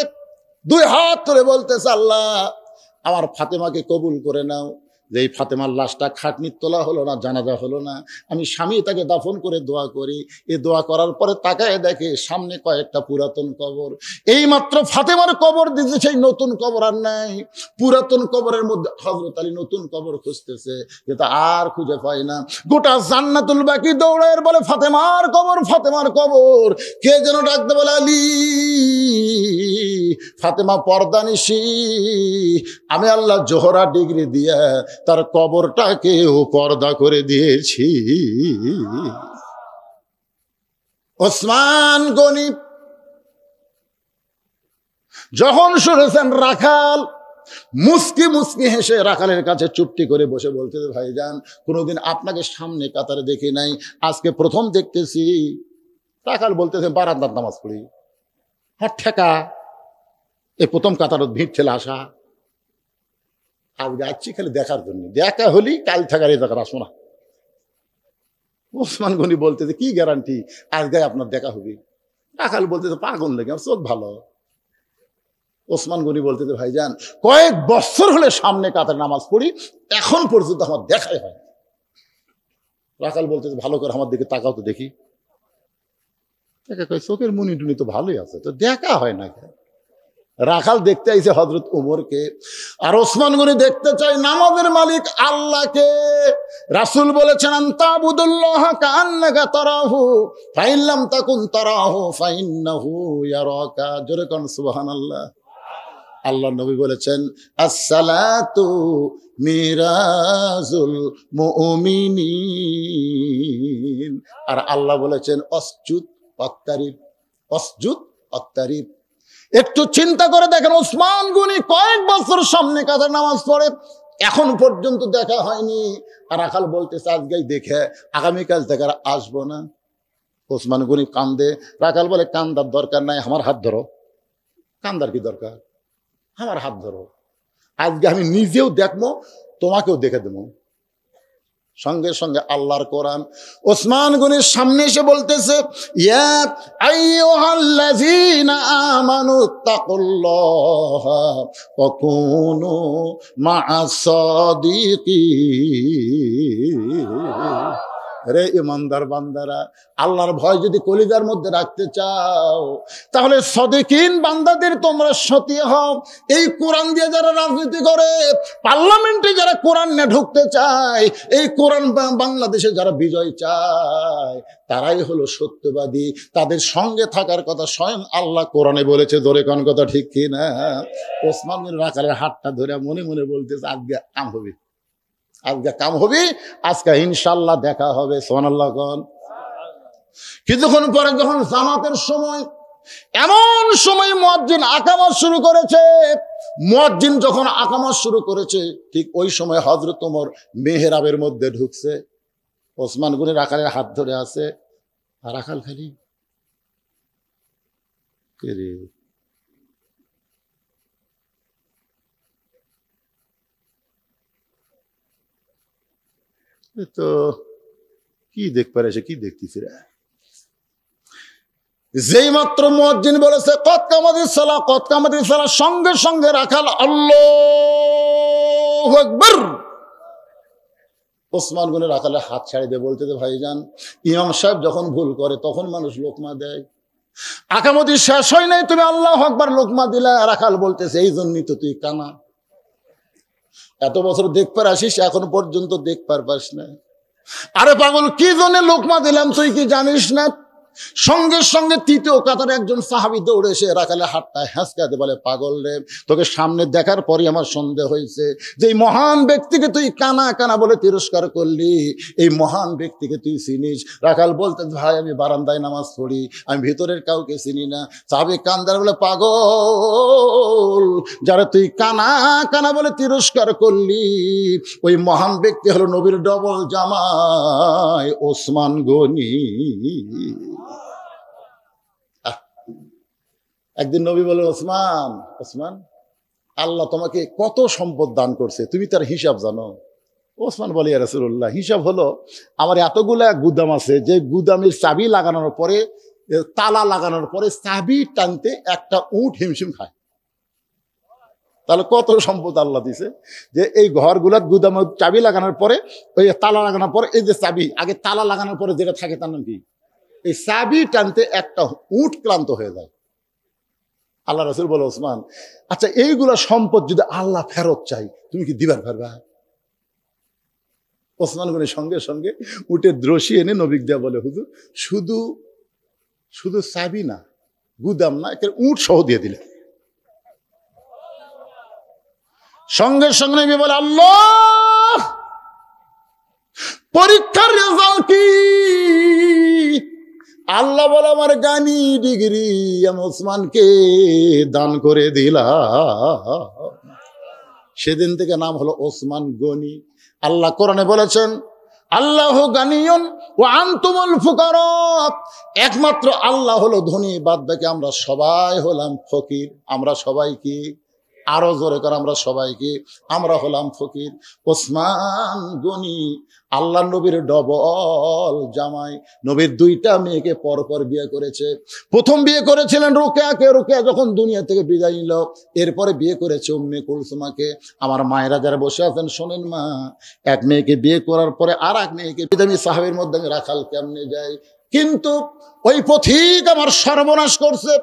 2 হাত তুলে বলতেছে, আল্লাহ আমার ফাতেমাকে কবুল করে নাও। যে এই ফাতেমার লাশটা খাটনির তোলা হলো না, জানাজা হলো না, আমি স্বামী তাকে দাফন করে দোয়া করি। এই দোয়া করার পরে তাকায় দেখে সামনে কয়েকটা পুরাতন কবর। এই মাত্র ফাতেমার কবর দিতে, সেই নতুন কবর আর নাই। পুরাতন কবরের মধ্যে হযরত আলী নতুন কবর খুঁজতেছে, কিন্তু আর খুঁজে পায় না। গোটা জান্নাতুল বাকি দৌড়ায় বলে, ফাতেমার কবর, ফাতেমার কবর। কে যেন ডাকতে বলে, আলী। ফাতেমা পর্দানিশী, আমি আল্লাহ জোহরা ডিগ্রি দিয়ে তার কবরটাকেও পর্দা করে দিয়েছি। ওসমান গনি যখন শুনেছেন, রাখাল মুস্কি মুস্কি হেসে রাখালের কাছে চুপটি করে বসে বলতে, ভাইজান, কোনোদিন আপনাকে সামনে কাতারে দেখি নাই, আজকে প্রথম দেখতেছি। রাখাল বলতেছে, বারান্দার নামাজ পড়ি। হ্যাঁ ঠেকা, এই প্রথম কাতারত ভিড় ঠেলে আসা। আজকে আসছি খালি দেখার জন্য, দেখা হলি কাল থাকার এই জায়গার আসো না। ওসমান গনি বলতেছে, কি গ্যারান্টি আজকে আপনার দেখা হবে? রাখাল বলতেছে, পাগল লেগে আমার চোখ ভালো। ওসমান গনি বলতেছে, ভাইজান, কয়েক বছর হলে সামনে কাতার নামাজ পড়ি, এখন পর্যন্ত আমার দেখাই হয়। রাখাল বলতেছে, ভালো করে আমার দিকে তাকাও তো দেখি। চোখের মুনি টুনি তো ভালোই আছে, তো দেখা হয় না। রাখাল দেখতে আইছে হযরত উমরকে, আর ওসমান গনি দেখতে চাই নামাজের মালিক আল্লাহকে। রাসূল বলেছেন, আনতাবুদুল্লাহ কাআন্নাকা তারাহু ফাইন লাম তাকুন তারাহু ফাইন্নাহু ইয়ারাকা। জোরে কোন সুবহানাল্লাহ। আল্লাহ নবী বলেছেন, আসসালাতু মিরাজুল মুমিনিন। আর আল্লাহ বলেছেন, অসজুদ ওয়াক্তারিব, অসজুদ ওয়াক্তারিব। একটু চিন্তা করে দেখেন, ওসমান গনি কয়েক বছর সামনে কাতার নামাজ পড়ে, এখন পর্যন্ত দেখা হয়নি। আর রাখাল বলতেছে, আজকেই দেখে আগামীকাল থেকে আর আসবো না। ওসমান গনি কান্দে। রাখাল বলে, কান্দার দরকার নাই, আমার হাত ধরো। কান্দার কি দরকার? আমার হাত ধরো, আজকে আমি নিজেও দেখবো, তোমাকেও দেখে দেবো। সঙ্গে সঙ্গে আল্লাহর কোরআন ওসমান গনির সামনে এসে বলতেছে, ইয়া আইয়ুহাল্লাযীনা আমানু তাকুল্লাহা ওয়া কুনু মা'আস সাদিকিন। রে ইমানদার বান্দারা, আল্লাহর ভয় যদি কলিজার মধ্যে রাখতে চাও, তাহলে সাদিকিন বান্দাদের তোমরা সাথী হও। এই কোরআন দিয়ে যারা রাজনীতি করে, পার্লামেন্টে যারা কোরআন নিয়ে ঢুকতে চায়, এই কোরআন বাংলাদেশে যারা বিজয় চায়, তারাই হলো সত্যবাদী। তাদের সঙ্গে থাকার কথা স্বয়ং আল্লাহ কোরআনে বলেছে। ধরে কোন কথা ঠিক কিনা? ওসমান বিন রাখালের হাতটা ধরে মনে মনে বলতেছে, আজকে কাম হবে, আজকে কাম হবে, আজকে ইনশাল্লাহ দেখা হবে। সুবহানাল্লাহ কোন। কিছুক্ষণ পরে যখন জামাতের সময়, এমন সময় মুয়াজ্জিন আকামত শুরু করেছে। মুয়াজ্জিন যখন আকামত শুরু করেছে, ঠিক ওই সময় হযরত ওমর মেহরাবের মধ্যে ঢুকছে। ওসমান গনি রাখালের হাত ধরে আছে, আর রাখাল খালি তো কি দেখতে পারে, কি দেখতেছি। যেই মাত্র মুয়াজ্জিন বলেছে কদ কামাতিস সালাহ, কদ কামাতিস সালাহ, সঙ্গে সঙ্গে রাখাল আল্লাহু আকবার। ওসমান গনি রাখালের হাত ছাড়ি দিয়ে বলতেছে, ভাইজান, ইমাম সাহেব যখন ভুল করে তখন মানুষ লোকমা দেয়, আকামতি শেষ হয় নাই, তুমি আল্লাহু আকবার লোকমা দিলা। রাখাল বলতেছে, এই জন্যই তো তুই কানা, এত বছর দেখবার আসিস, এখন পর্যন্ত দেখবার পাস না। আরে পাগল, কি জন্য লোকমা দিলাম তুই কি জানিস না? সঙ্গে সঙ্গে তৃতীয় কাতারে একজন সাহাবী দৌড়ে এসে রাখালে হাতটা হ্যাঁচকাতে বলে, পাগল রে, তোকে সামনে দেখার পরই আমার সন্দেহ হয়েছে যে এই মহান ব্যক্তিকে তুই কানা কানা বলে তিরস্কার করলি, এই মহান ব্যক্তিকে তুই চিনিস? রাখাল বলতে, ভাই আমি বারান্দায় নামাজ পড়ি, আমি ভিতরের কাউকে চিনি না। সাহাবী কান্দার বলে, পাগল, যারা তুই কানা কানা বলে তিরস্কার করলি ওই মহান ব্যক্তি হলো নবীর ডবল জামাই ওসমান গনি। একদিন নবী বলে, ওসমান, ওসমান, আল্লাহ তোমাকে কত সম্পদ দান করছে, তুমি তার হিসাব জানো? ওসমান বলে, ইয়া রাসূলুল্লাহ, হিসাব হলো আমার এতগুলা গুদাম আছে, যে গুদামের চাবি লাগানোর পরে, তালা লাগানোর পরে চাবি টানতে একটা উট হিমশিম খায়। তাহলে কত সম্পদ আল্লাহ দিছে, যে এই ঘরগুলার গুদামের চাবি লাগানোর পরে, ওই তালা লাগানোর পরে, এই যে চাবি আগে তালা লাগানোর পরে যেটা থাকে তার নাম কি? এই চাবি টানতে একটা উট ক্লান্ত হয়ে যায়। আল্লাহ রাসূল বলে, ওসমান, আচ্ছা এইগুলা সম্পদ যদি আল্লাহ ফেরত চাই, তুমি কি দিবার পারবা? ওসমান গনি সঙ্গে সঙ্গে উটের রশি এনে নবীকে দেয়া বলে, হুজুর, শুধু শুধু চাবি না, গুদাম না, একটা উট সহ দিয়ে দিলে। সঙ্গে সঙ্গে নবী বলে, আল্লাহ, পরীক্ষার রেজাল্ট কি? আল্লাহ বলে, আমার গানি ডিগ্রি আমি ওসমানকে দান করে দিলাম। সেদিন থেকে নাম হলো ওসমান গনি। আল্লাহ কোরআনে বলেছেন, আল্লাহ গানিয়ুন ওয়া আনতুমুল ফুকারা, একমাত্র আল্লাহ হলো ধনী, বাদ বাকি আমরা সবাই হলাম ফকির। আমরা সবাই কি? আরো জোরে করে, আমরা সবাই কি? আমরা হলাম ফকির। ওসমান গনি আল্লাহ নবীর ডবল জামাই। নবীর দুইটা মেয়েকে পরপর বিয়ে করেছে। প্রথম বিয়ে করেছিলেন রুকিয়াকে, রুকিয়া যখন দুনিয়া থেকে বিদায় নিল, এরপরে বিয়ে করেছে উম্মে কুলসুমাকে। আমার মায়েরা যারা বসে আছেন শোনেন মা, এক মেয়েকে বিয়ে করার পরে আর এক মেয়েকে বিদামী সাহাবীর মধ্যে আমি রাখাল কেমনে যায়? কিন্তু ওই পথিক আমার সর্বনাশ করছে।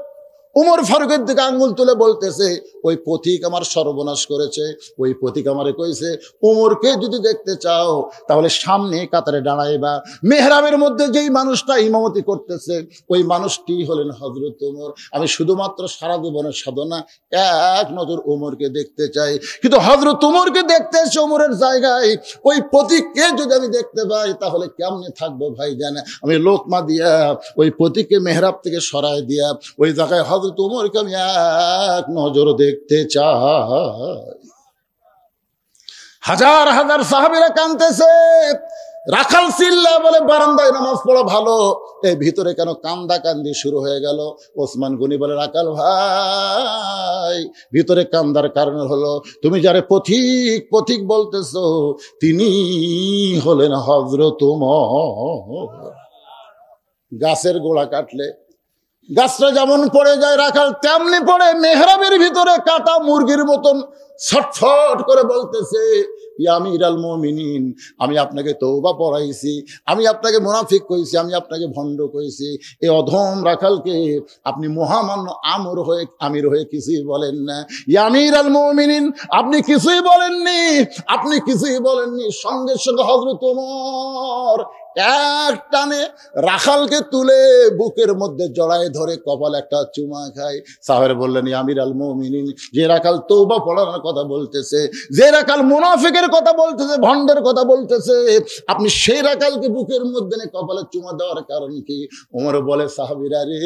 উমর ফারুকের দিকে আঙ্গুল তুলে বলতেছে, ওই পথিক আমার সর্বনাশ করেছে। ওই পথিক আমারে কইছে, উমরকে যদি দেখতে চাও তাহলে সামনে কাতারে দাঁড়াইবা। মেহরাবের মধ্যে যেই মানুষটা ইমামতি করতেছে ওই মানুষটি হলেন হযরত উমর। আমি শুধুমাত্র সারা জীবনের সাধনা এক নজর উমরকে দেখতে চাই, কিন্তু হযরত উমরকে দেখতে এসে উমরের জায়গায় ওই পথিককে যদি আমি দেখতে পাই তাহলে কেমনে থাকবো ভাই জানে। আমি লোকমা দিয়া ওই পথিককে মেহরাব থেকে সরায় দিয়া ওই জায়গায় হযরত উমরকে আমি এক নজর দেখতে চাই। হাজার হাজার সাহাবীরা কাঁদতেছে। রাখাল চিল্লা বলে, বারান্দায় নামাজ পড়া ভালো, এই ভিতরে কেন কান্দা কান্দি শুরু হয়ে গেল? ওসমান গনি বলে, রাখাল ভাই, ভিতরে কান্দার কারণ হলো তুমি যারে পথিক পথিক বলতেছো তিনি হলেন হযরত উমর। গাছের গোড়া কাটলে গাছটা যেমন পড়ে যায়, রাখাল তেমনি পড়ে মেহরাবের ভিতরে কাটা মুরগির মতন ছটফট করে বলতেছে, ইয়া আমিরাল মুমিনিন, আমি আপনাকে তওবা পড়াইছি, আমি আপনাকে মুনাফিক কইছি, আমি আপনাকে ভণ্ড কইছি। এই অধম রাখালকে আপনি মহামান্য আমির হয়ে কিছুই বলেন না। ইয়া আমিরাল মুমিনিন, আপনি কিছুই বলেননি, আপনি কিছুই বলেননি। সঙ্গে সঙ্গে হযরত ওমর এক টানে রাখালকে তুলে বুকের মধ্যে জড়ায় ধরে কপাল একটা চুমা খায়। সাহাবীরা বললেন, ইয়া আমিরাল মুমিনিন, যে রাখাল তওবা পড়ানোর কথা বলতেছে, যে রাখাল মুনাফিকের কথা বলতেছে, ভণ্ডের কথা বলতেছে, আপনি সেই রাখালকে বুকের মধ্যে কপালে চুমা দেওয়ার কারণ কি? ওমর বলে, সাহাবীরা রে,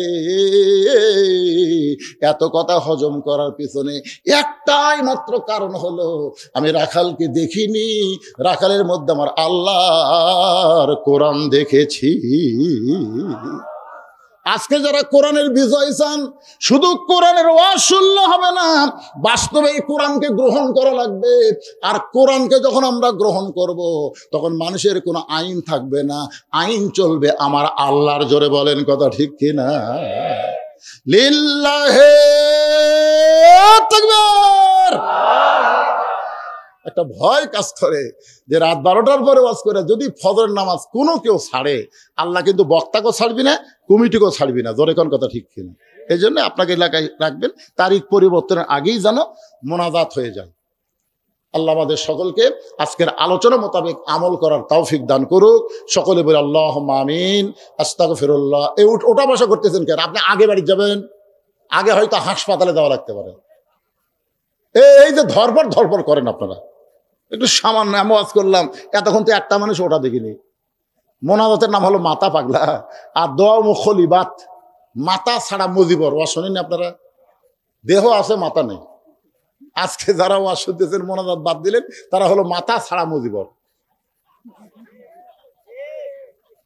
এত কথা হজম করার পিছনে একটাই মাত্র কারণ হলো, আমি রাখালকে দেখিনি, রাখালের মধ্যে আমার আল্লাহর কোরআন দেখেছি। আজকে যারা কোরআনের বিজয় চান, শুধু কোরআনের ওয়াজ শুনলে হবে না, বাস্তবে এই কোরআনকে গ্রহণ করা লাগবে। আর কোরআনকে যখন আমরা গ্রহণ করব তখন মানুষের কোনো আইন থাকবে না, আইন চলবে আমার আল্লাহর। জোরে বলেন কথা ঠিক কিনা? লিল্লাহে তাকবীর। একটা ভয় কাজ করে যে রাত 12টার পরে ওয়াজ করে যদি ফজরের নামাজ কোনো কেউ ছাড়ে, আল্লাহ কিন্তু বক্তাকেও ছাড়বি না, কমিটিকেও ছাড়বি না। জোরে কোন কথা ঠিক কিনা? এই জন্য আপনাকে এলাকায় রাখবেন, তারিখ পরিবর্তনের আগেই যেন মোনাজাত হয়ে যায়। আল্লাহ আমাদের সকলকে আজকের আলোচনা মোতাবেক আমল করার তৌফিক দান করুক। সকলে বলে আল্লাহুম্মা আমিন। আস্তাগফিরুল্লাহ। এই ওটা বসা করতেছেন কেন? আপনি আগে বাড়ি যাবেন, আগে হয়তো হাসপাতালে যাওয়া লাগতে পারে। এই যে ধরপর করেন আপনারা, একটু সামান্য আওয়াজ করলাম, এতক্ষণ তো একটা মানুষ ওটা দেখিনি। মোনাজাতের নাম হলো মাথা পাগলা, আর দোয়া মুখলিবাত, মাথা ছাড়া মুজিবর। ওয়া শোনেননি আপনারা? দেহ আছে মাথা নেই। আজকে যারা ওয়াজ শুনতেছেন মোনাজাত বাদ দিলেন, তারা হলো মাথা ছাড়া মুজিবর।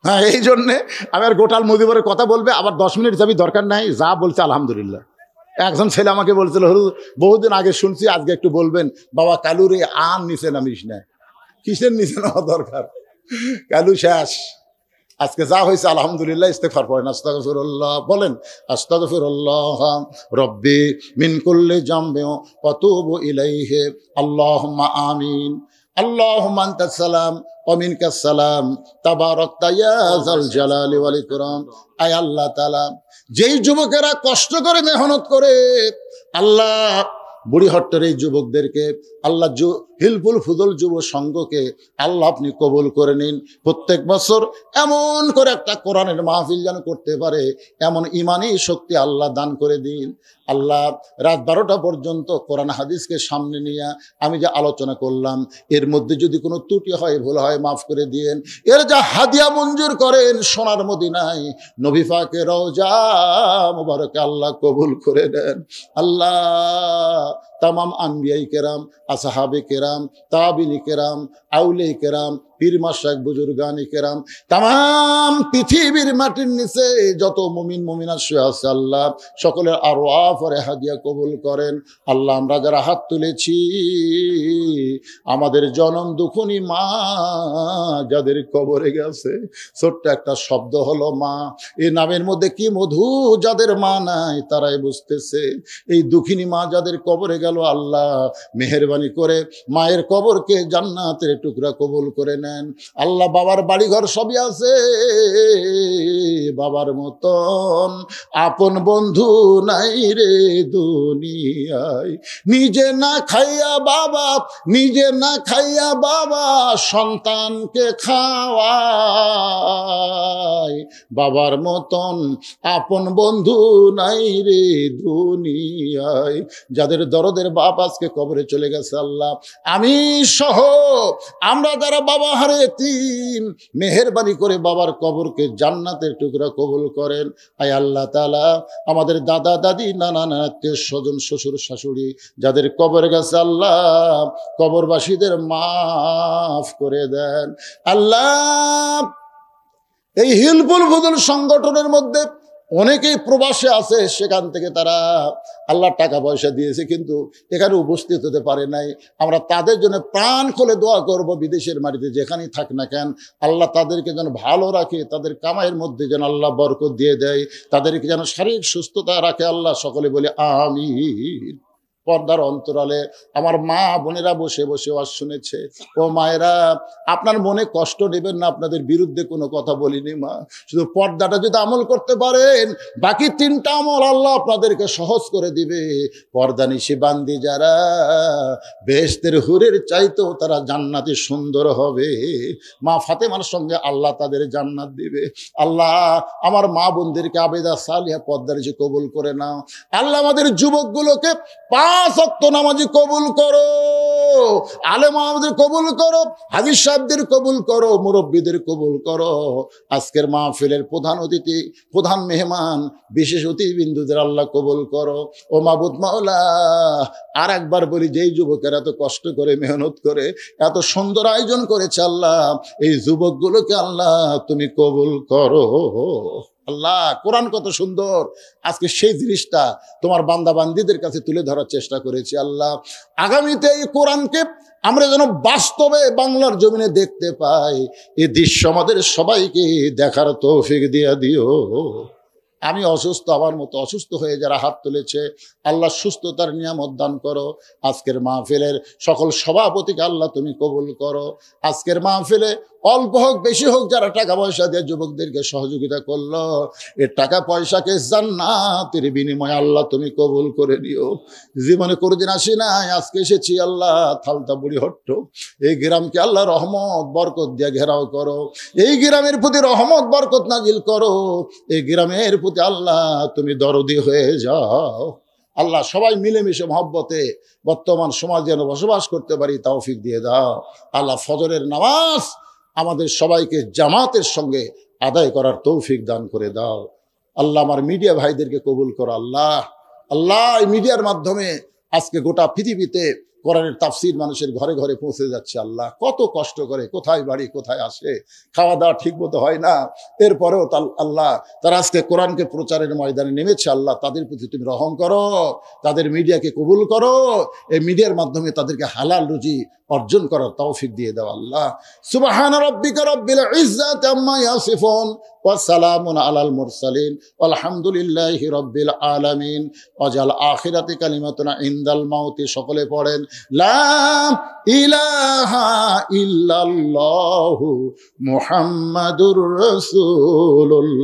হ্যাঁ, এই জন্যে আমি আর গোটাল মুজিবরের কথা বলবে আবার 10 মিনিট যাবি, দরকার নাই, যা বলছে আলহামদুলিল্লাহ। একজন ছেলে আমাকে বলছিল, হুজুর বহুদিন আগে শুনছি, আজকে একটু বলবেন বাবা কালুর এই আন নিচে নামিস না। কিসের নিচে নেওয়া দরকার? কালু শেষ। আজকে যা হয়েছে আলহামদুলিল্লাহ। ইস্তেগফার পড়েন, আস্তাগফিরুল্লাহ বলেন, আস্তাগফিরুল্লাহ রব্বি মিন কুল্লি জামবি ওয়া তুবু ইলাইহি আল্লাহুম্মা আমিন। আল্লাহুম্মা আনতাস সালাম ওয়া মিনকাস সালাম তাবারাকতা ইয়া যাল জালালি ওয়াল ইকরাম। আয় আল্লাহ তাআলা, যেই যুবকেরা কষ্ট করে মেহনত করে, আল্লাহ বুড়িহট্টের এই যুবকদেরকে, আল্লাহ হিলফুল ফুদল যুব সংঘকে আল্লাহ আপনি কবুল করে নিন। প্রত্যেক বছর এমন করে একটা কোরআনের মাহফিল যেন করতে পারে, এমন ইমানি শক্তি আল্লাহ দান করে দিন। আল্লাহ রাত 12টা পর্যন্ত কোরআন হাদিসকে সামনে নিয়ে আমি যে আলোচনা করলাম, এর মধ্যে যদি কোনো ত্রুটি হয়, ভুল হয়, মাফ করে দিয়েন। এর যা হাদিয়া মঞ্জুর করেন সোনার মদিনায় নবী পাকের রওজা মুবারকে আল্লাহ কবুল করে নেন। আল্লাহ তামাম আম্বিয়াই কেরাম, আসহাবে কেরাম, তাবিনী কেরাম, আউলিয়া কেরাম, পীর মাশায়েখ বুজুর্গানি কেরাম, তামাম পৃথিবীর মাটির নিচে যত মুমিন মুমিনাত শুয়ে আছে, আল্লাহ সকলের আরওয়াহ পরে হাদিয়া কবুল করেন। আল্লাহ আমরা যারা হাত তুলেছি, আমাদের জনম দুখুনি মা যাদের কবরে গেছে, ছোট্ট একটা শব্দ হলো মা। এই নামের মধ্যে কি মধু, যাদের মা নাই তারাই বুঝতেছে। এই দুঃখিনী মা যাদের কবরে গেল, আল্লাহ মেহেরবানি করে মায়ের কবরকে জান্নাতের টুকরা কবুল করে নেন। আল্লাহ বাবার বাড়িঘর সবই আছে, বাবার মতন আপন বন্ধু নাই রে দুনিয়ায়। নিজে না খাইয়া বাবা সন্তানকে খাওয়ায়, বাবার মতন আপন বন্ধু নাই রে দুনিয়ায়। যাদের দরদের বাপ আজকে কবরে চলে গেছে, আল্লাহ আমি সহ আমরা যারা বাবা হারে এতিম, মেহেরবানি করে বাবার কবরকে জান্নাতের টুকরা কবুল করেন। আয় আল্লাহ তাআলা আমাদের দাদা দাদি, নানা নানাত্মীয় স্বজন, শ্বশুর শাশুড়ি যাদের কবরে গেছে, আল্লাহ কবরবাসীদের মাফ করে দেন। আল্লাহ এই হিলফুল ফুদুল সংগঠনের মধ্যে অনেকেই প্রবাসে আছে, সেখান থেকে তারা আল্লাহ টাকা পয়সা দিয়েছে, কিন্তু এখানে উপস্থিত হতে পারে নাই। আমরা তাদের জন্য প্রাণ খুলে দোয়া করব, বিদেশের মাটিতে যেখানেই থাক না কেন, আল্লাহ তাদেরকে যেন ভালো রাখে, তাদের কামাইয়ের মধ্যে যেন আল্লাহ বরকত দিয়ে দেয়, তাদেরকে যেন শারীরিক সুস্থতা রাখে। আল্লাহ সকলে বলে আমিন। পর্দার অন্তরালে আমার মা বোনেরা বসে বসে ওয়াজ শুনেছে। ও মায়েরা, আপনার মনে কষ্ট নেবেন না, আপনাদের বিরুদ্ধে কোনো কথা বলিনি মা। শুধু পর্দাটা যদি আমল করতে পারেন, বাকি 3টা আমল আল্লাহ আপনাদেরকে সহজ করে দিবে। পর্দা নিশি বান্দি যারা, বেহেশতের হুরের চাইতেও তারা জান্নাতে সুন্দর হবে। মা ফাতেমার সঙ্গে আল্লাহ তাদের জান্নাত দিবে। আল্লাহ আমার মা বোনদেরকে আবেদা সালিহা পর্দা নিশি কবুল করে নাও। আল্লাহ আমাদের যুবকগুলোকে 5 ওয়াক্ত নামাজি কবুল করো, আলেম আমাদের কবুল করো, হাদিস সাহেবদের কবুল করো, মুরব্বীদের কবুল করো। আজকের মাহফিলের প্রধান অতিথি, প্রধান মেহমান, বিশেষ অতিথিবৃন্দুদের আল্লাহ কবুল করো। ও মাবুদ মাওলা, আর একবার বলি, যেই যুবকেরা এত কষ্ট করে মেহনত করে এত সুন্দর আয়োজন করেছে, আল্লাহ এই যুবকগুলোকে আল্লাহ তুমি কবুল করো। আল্লাহ কোরআন কত সুন্দর, আজকে সেই জিনিসটা তোমার বান্দা বান্দীদের কাছে তুলে ধরার চেষ্টা করেছি। আল্লাহ আগামীতে এই কোরআনকে আমরা যেন বাস্তবে বাংলার জমিনে দেখতে পাই, এই দৃশ্য আমাদের সবাইকে দেখার তৌফিক দিয়ে দিও। আমি অসুস্থ, আমার মতো অসুস্থ হয়ে যারা হাত তুলেছে, আল্লাহ সুস্থতার নিয়ামত দান করো। আজকের মাহফিলের সকল সভাপতিকে আল্লাহ তুমি কবুল করো। আজকের মাহফিলে অল্প হোক বেশি হোক যারা টাকা পয়সা দিয়ে যুবকদেরকে সহযোগিতা করলো, এর টাকা পয়সাকে জান্নাতের বিনিময়ে আল্লাহ তুমি কবুল করে নিও। জীবনে কোনোদিন আসি নাই, আজকে এসেছি আল্লাহ থালতা বুড়ি হট্ট। এই গ্রামকে আল্লাহ রহমত বরকত দিয়ে ঘেরাও করো, এই গ্রামের প্রতি রহমত বরকত নাজিল করো, এই গ্রামের প্রতি আল্লাহ তুমি দরদি হয়ে যাও। আল্লাহ সবাই মিলেমিশে মহব্বতে বর্তমান সমাজ যেন বসবাস করতে পারি তৌফিক দিয়ে দাও। আল্লাহ ফজরের নামাজ আমাদের সবাইকে জামাতের সঙ্গে আদায় করার তৌফিক দান করে দাও। আল্লাহ আমার মিডিয়া ভাইদেরকে কবুল করো। আল্লাহ আল্লাহ এই মিডিয়ার মাধ্যমে আজকে গোটা পৃথিবীতে কোরআনের তাফসীর মানুষের ঘরে ঘরে পৌঁছে যাচ্ছে। আল্লাহ কত কষ্ট করে, কোথায় বাড়ি কোথায় আসে, খাওয়া দাওয়া ঠিক মতো হয় না, এরপরেও আল্লাহ তারা আজকে কোরআনকে প্রচারের ময়দানে নেমেছে। আল্লাহ তাদের প্রতি তুমি রহম করো, তাদের মিডিয়াকে কবুল করো, এই মিডিয়ার মাধ্যমে তাদেরকে হালাল রুজি অর্জন করার তৌফিক দিয়ে দাও। আল্লাহ সুবহানা রাব্বিকা রাব্বিল ইজ্জাতি আম্মা ইয়াসিফুন ওয়া সালামুন আলাল মুরসালিন আলহামদুলিল্লাহি রাব্বিল আলামিন ওয়াজাল আখিরাতি কালিমাতুনা ইনদাল মাউতি। সকলে পড়েন লা ইলাহা ইল্লাল্লাহু মুহাম্মাদুর রাসূলুল্লাহ।